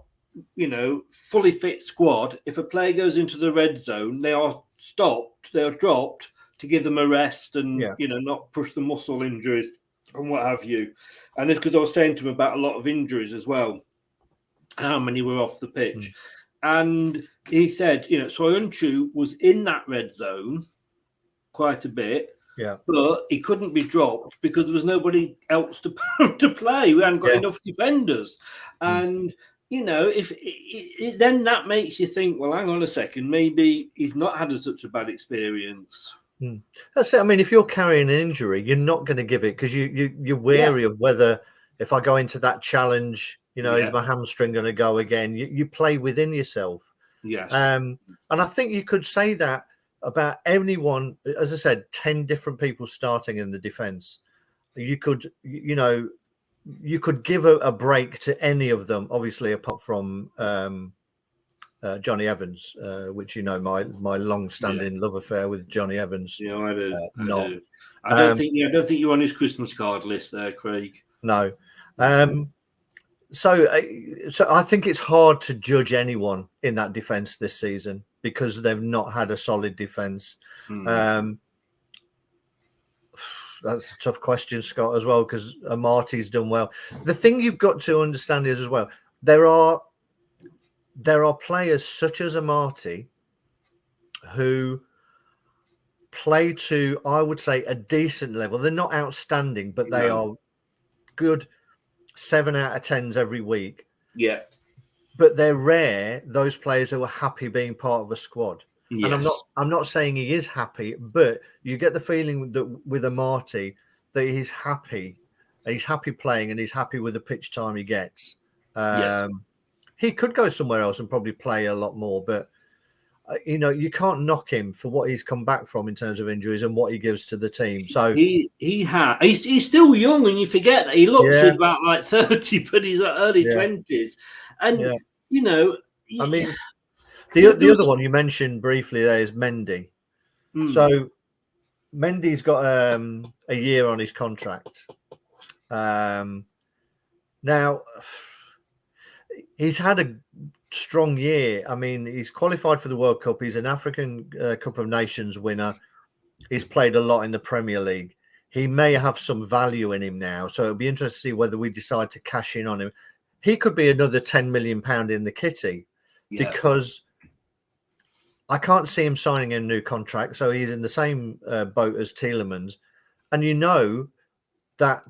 you know, fully fit squad, if a player goes into the red zone, they are stopped, they are dropped to give them a rest and, you know, not push the muscle injuries and what have you. And this because I was saying to him about a lot of injuries as well, how many were off the pitch. And he said, you know, Soyuncu was in that red zone quite a bit, but he couldn't be dropped because there was nobody else to play. We hadn't got enough defenders. And, you know, if then that makes you think, well, hang on a second, maybe he's not had such a bad experience. That's it. I mean, if you're carrying an injury, you're not going to give it because you're wary of whether if I go into that challenge, you know, is my hamstring going to go again? You play within yourself. Yes. And I think you could say that about anyone. As I said, 10 different people starting in the defence. You could, you know, you could give a break to any of them. Obviously, apart from Johnny Evans, which you know my long-standing love affair with Johnny Evans. Yeah, I do. I don't think you're on his Christmas card list there, Craig. No. So I think it's hard to judge anyone in that defence this season because they've not had a solid defence. That's a tough question, Scott, as well, because Amarty's done well. The thing you've got to understand is as well, there are players such as Amarty who play to, I would say, a decent level. They're not outstanding, but they are good 7 out of 10s every week. Yeah. But they're rare, those players who are happy being part of a squad. Yes. And I'm not saying he is happy, but you get the feeling that with Amarty that he's happy. He's happy playing and he's happy with the pitch time he gets. He could go somewhere else and probably play a lot more, but you know, you can't knock him for what he's come back from in terms of injuries and what he gives to the team. So he's still young, and you forget that he looks about like 30, but he's at early 20s. And you know, I mean, the other one you mentioned briefly there is Mendy. So Mendy's got a year on his contract. Now he's had a strong year. I mean, he's qualified for the World Cup. He's an African Cup of Nations winner. He's played a lot in the Premier League. He may have some value in him now. So it'll be interesting to see whether we decide to cash in on him. He could be another £10 million in the kitty because I can't see him signing a new contract. So he's in the same boat as Tielemans. And you know that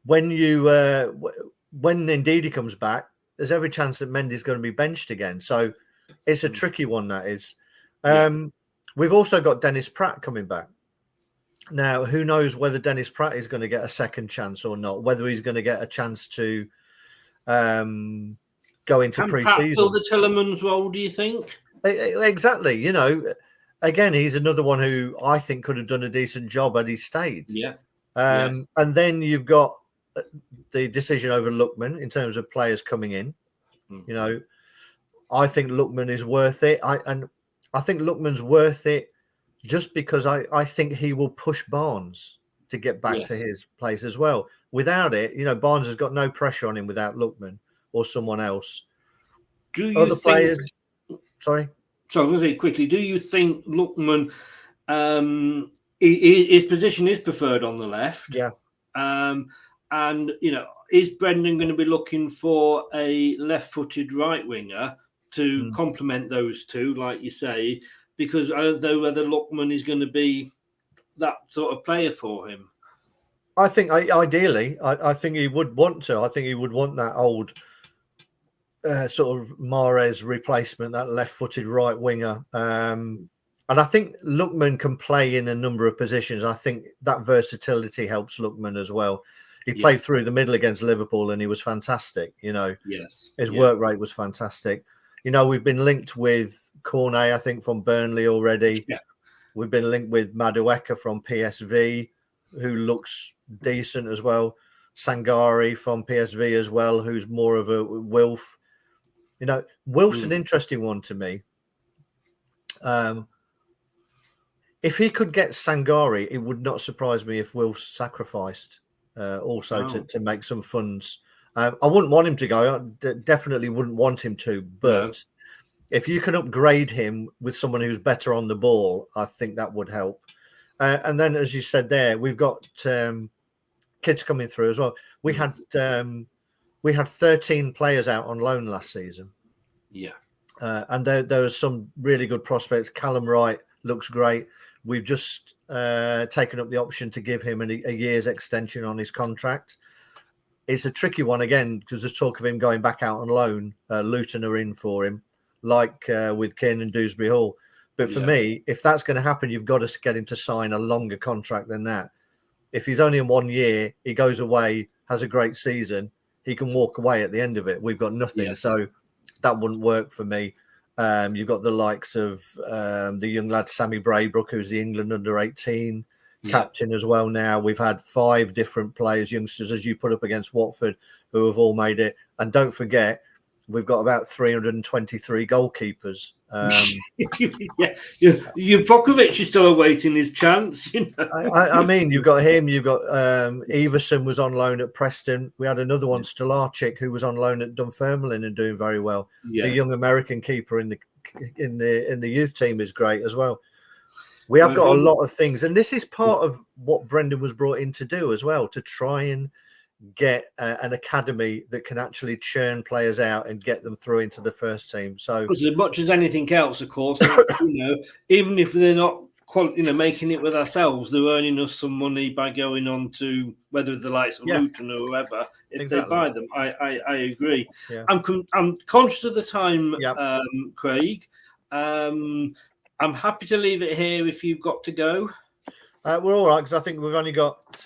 when Ndidi comes back, there's every chance that Mendy's going to be benched again. So it's a tricky one, that is. We've also got Dennis Pratt coming back. Now, who knows whether Dennis Pratt is going to get a second chance or not, whether he's going to get a chance to go into pre-season. Fill the Tielemans role, do you think? Exactly. You know, again, he's another one who I think could have done a decent job had he stayed. And then you've got the decision over Lookman in terms of players coming in. You know, I think Lookman is worth it. I think Lookman's worth it just because I think he will push Barnes. to get back to Yes. his place as well. Without it, you know, Barnes has got no pressure on him without Lookman or someone else. Do you Other think? players, sorry. So I'm going to say quickly. Do you think Lookman, his position is preferred on the left? Yeah. And you know, is Brendan going to be looking for a left-footed right winger to complement those two, like you say? Because I don't know whether Lookman is going to be that sort of player for him. I think ideally, I think he would want to. I think he would want that old sort of Mahrez replacement, that left-footed right winger. And I think Lookman can play in a number of positions. I think that versatility helps Lookman as well. He played through the middle against Liverpool and he was fantastic. You know, his work rate was fantastic. You know, we've been linked with Cornet, I think, from Burnley already. Yeah. We've been linked with Madueke from PSV, who looks decent as well. Sangari from PSV as well, who's more of a Wilf. You know, Wilf's an interesting one to me. If he could get Sangari, it would not surprise me if Wilf sacrificed also to make some funds. I wouldn't want him to go. I definitely wouldn't want him to. But if you can upgrade him with someone who's better on the ball, I think that would help. And then, as you said there, we've got kids coming through as well. We had 13 players out on loan last season. Yeah. And there are some really good prospects. Callum Wright looks great. We've just taken up the option to give him a year's extension on his contract. It's a tricky one again because there's talk of him going back out on loan. Luton are in for him, like with Kiernan Dewsbury Hall. But for me, if that's going to happen, you've got to get him to sign a longer contract than that. If he's only in 1 year, he goes away, has a great season, he can walk away at the end of it. We've got nothing. So that wouldn't work for me. You've got the likes of the young lad, Sammy Braybrook, who's the England under-18 captain as well now. We've had 5 different players, youngsters, as you put up against Watford, who have all made it. And don't forget, we've got about 323 goalkeepers. Vukovic is still awaiting his chance. You know? I mean, you've got him. You've got Everson was on loan at Preston. We had another one, Stolarczyk, who was on loan at Dunfermline and doing very well. The young American keeper in the youth team is great as well. We have got a lot of things, and this is part of what Brendan was brought in to do as well, to try and get an academy that can actually churn players out and get them through into the first team. So, because as much as anything else, of course, you know, even if they're not, making it with ourselves, they're earning us some money by going on to whether the likes of Luton or whoever, if they buy them. I agree. Yeah. I'm conscious of the time, Craig. I'm happy to leave it here if you've got to go. We're all right because I think we've only got.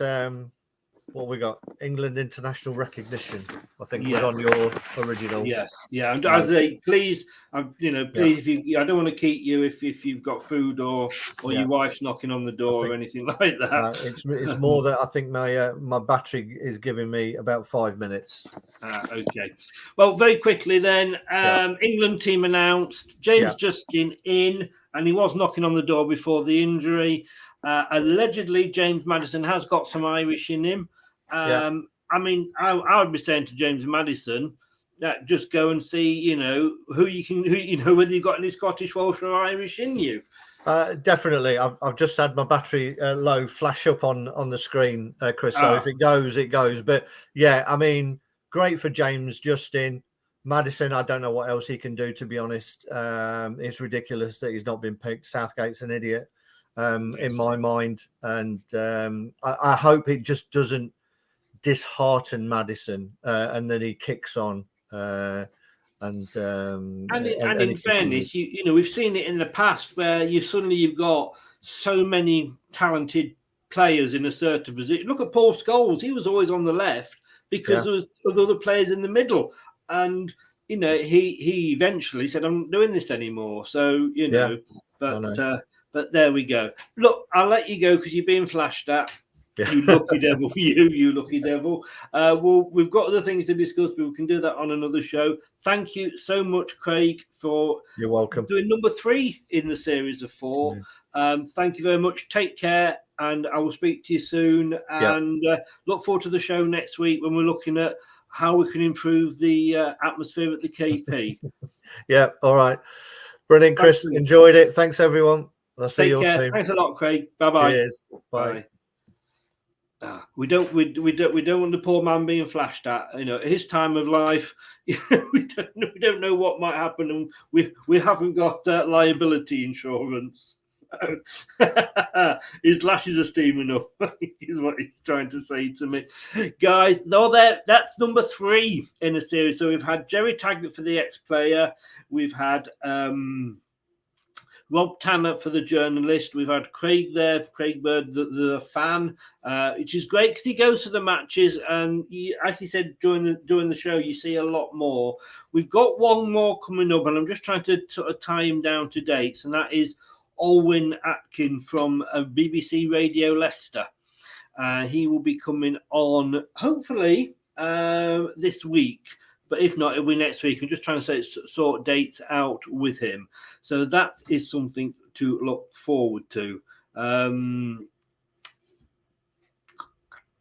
What we got? England international recognition, I think, was on your original. Yes, yeah. I say, please, please, if you, I don't want to keep you if you've got food or your wife's knocking on the door or anything like that. It's more that I think my battery is giving me about 5 minutes. Okay. Well, very quickly then, England team announced James Justin in, and he was knocking on the door before the injury. Allegedly, James Maddison has got some Irish in him. I mean, I would be saying to James Maddison that just go and see, whether you've got any Scottish, Welsh, or Irish in you. Definitely. I've just had my battery low flash up on the screen, Chris. So if it goes, it goes. But yeah, I mean, great for James Justin. Maddison, I don't know what else he can do, to be honest. It's ridiculous that he's not been picked. Southgate's an idiot. In my mind, and I hope it just doesn't dishearten Maddison, and then he kicks on. And in fairness, we've seen it in the past where you've got so many talented players in a certain position. Look at Paul Scholes; he was always on the left because there was other players in the middle, and he eventually said, "I'm not doing this anymore." So But there we go. Look, I'll let you go because you're being flashed at. You lucky devil, you lucky devil. We've got other things to discuss, but we can do that on another show. Thank you so much, Craig, for you're welcome doing number 3 in the series of 4. Thank you very much. Take care, and I will speak to you soon. And look forward to the show next week when we're looking at how we can improve the atmosphere at the KP. Yeah, all right. Brilliant, Chris. Enjoyed it. Thanks, everyone. I'll see you all soon. Thanks a lot, Craig. Bye-bye. Cheers. Bye. We don't want the poor man being flashed at. You know, at his time of life, we don't know what might happen, and we haven't got liability insurance. So, his glasses are steaming up. Is what he's trying to say to me, guys. No, that's number 3 in the series. So we've had Jerry Taggart for the ex-player. We've had Rob Tanner for the journalist. We've had Craig there, Craig Bird, the fan, which is great because he goes to the matches, and as he said during the show, you see a lot more. We've got one more coming up, and I'm just trying to sort of tie him down to dates, and that is Olwyn Atkin from BBC Radio Leicester. He will be coming on hopefully this week. But if not, it'll be next week. I'm just trying to sort dates out with him. So that is something to look forward to.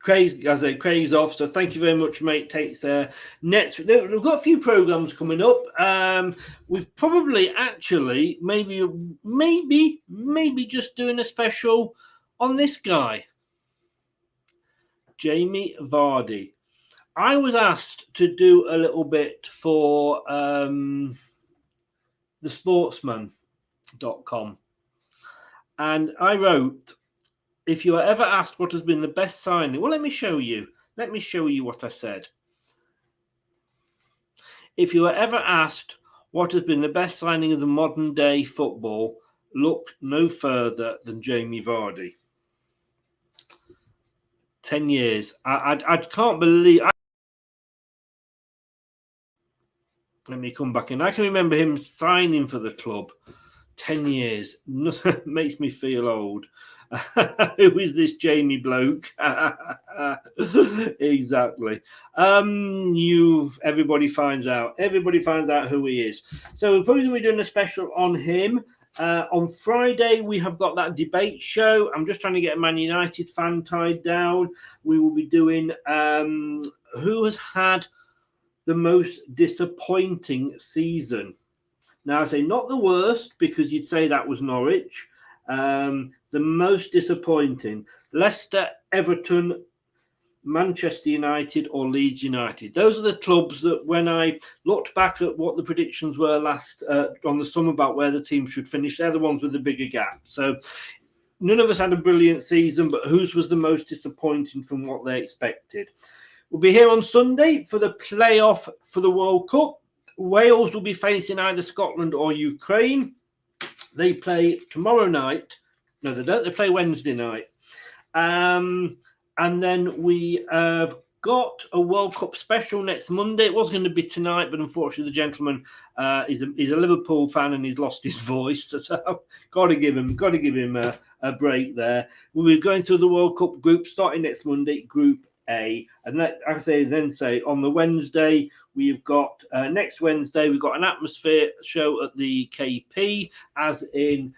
Craig's off. So thank you very much, mate. Takes there. Next, we've got a few programs coming up. We've probably actually maybe just doing a special on this guy, Jamie Vardy. I was asked to do a little bit for thesportsman.com. And I wrote, if you are ever asked what has been the best signing, well, let me show you what I said. If you are ever asked what has been the best signing of the modern day football, look no further than Jamie Vardy. 10 years. I can't believe... Let me come back in. I can remember him signing for the club. 10 years. Makes me feel old. Who is this Jamie bloke? Exactly. Everybody finds out. Everybody finds out who he is. So we're probably going to be doing a special on him. On Friday, we have got that debate show. I'm just trying to get a Man United fan tied down. We will be doing who has had the most disappointing season. Now, I say not the worst, because you'd say that was Norwich. The most disappointing: Leicester, Everton, Manchester United, or Leeds United. Those are the clubs that, when I looked back at what the predictions were last on the summer about where the team should finish, they're the ones with the bigger gap. So none of us had a brilliant season, but whose was the most disappointing from what they expected? We'll be here on Sunday for the playoff for the World Cup. Wales will be facing either Scotland or Ukraine. They play tomorrow night. No, they don't. They play Wednesday night. And then we have got a World Cup special next Monday. It was going to be tonight, but unfortunately the gentleman is a Liverpool fan and he's lost his voice. So got to give him a break there. We'll be going through the World Cup group starting next Monday, Group A. And then say on the Wednesday, we've got next Wednesday, we've got an atmosphere show at the KP, as in,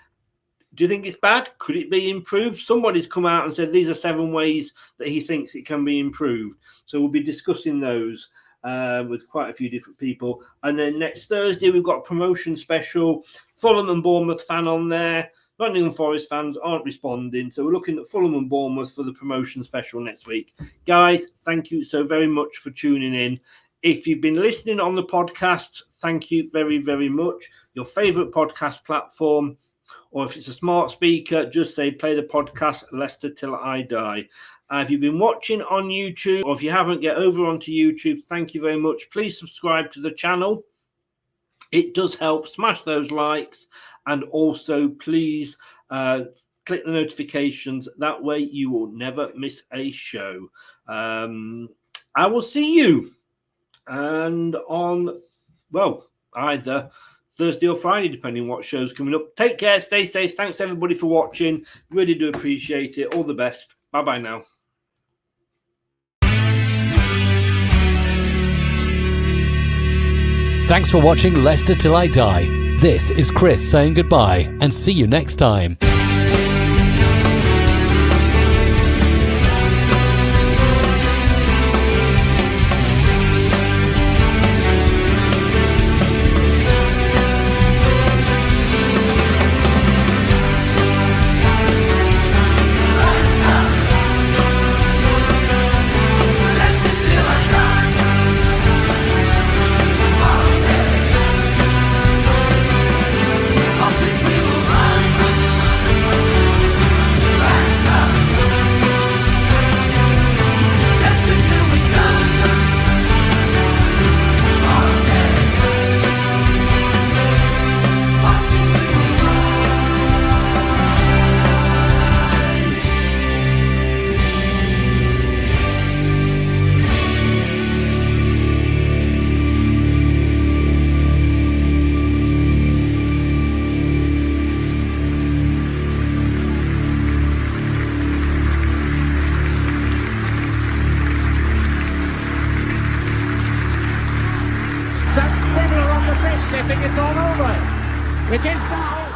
do you think it's bad? Could it be improved? Somebody's come out and said these are 7 ways that he thinks it can be improved. So we'll be discussing those with quite a few different people. And then next Thursday, we've got a promotion special. Fulham and Bournemouth fan on there. Nottingham Forest fans aren't responding. So we're looking at Fulham and Bournemouth for the promotion special next week. Guys, thank you so very much for tuning in. If you've been listening on the podcast, thank you very, very much. Your favourite podcast platform, or if it's a smart speaker, just say play the podcast Leicester Till I Die. If you've been watching on YouTube, or if you haven't, get over onto YouTube. Thank you very much. Please subscribe to the channel. It does help. Smash those likes. And also, please click the notifications. That way you will never miss a show. I will see you and on, either Thursday or Friday, depending on what show's coming up. Take care. Stay safe. Thanks, everybody, for watching. Really do appreciate it. All the best. Bye-bye now. Thanks for watching Leicester Till I Die. This is Chris saying goodbye and see you next time. they think it's all over. It is now.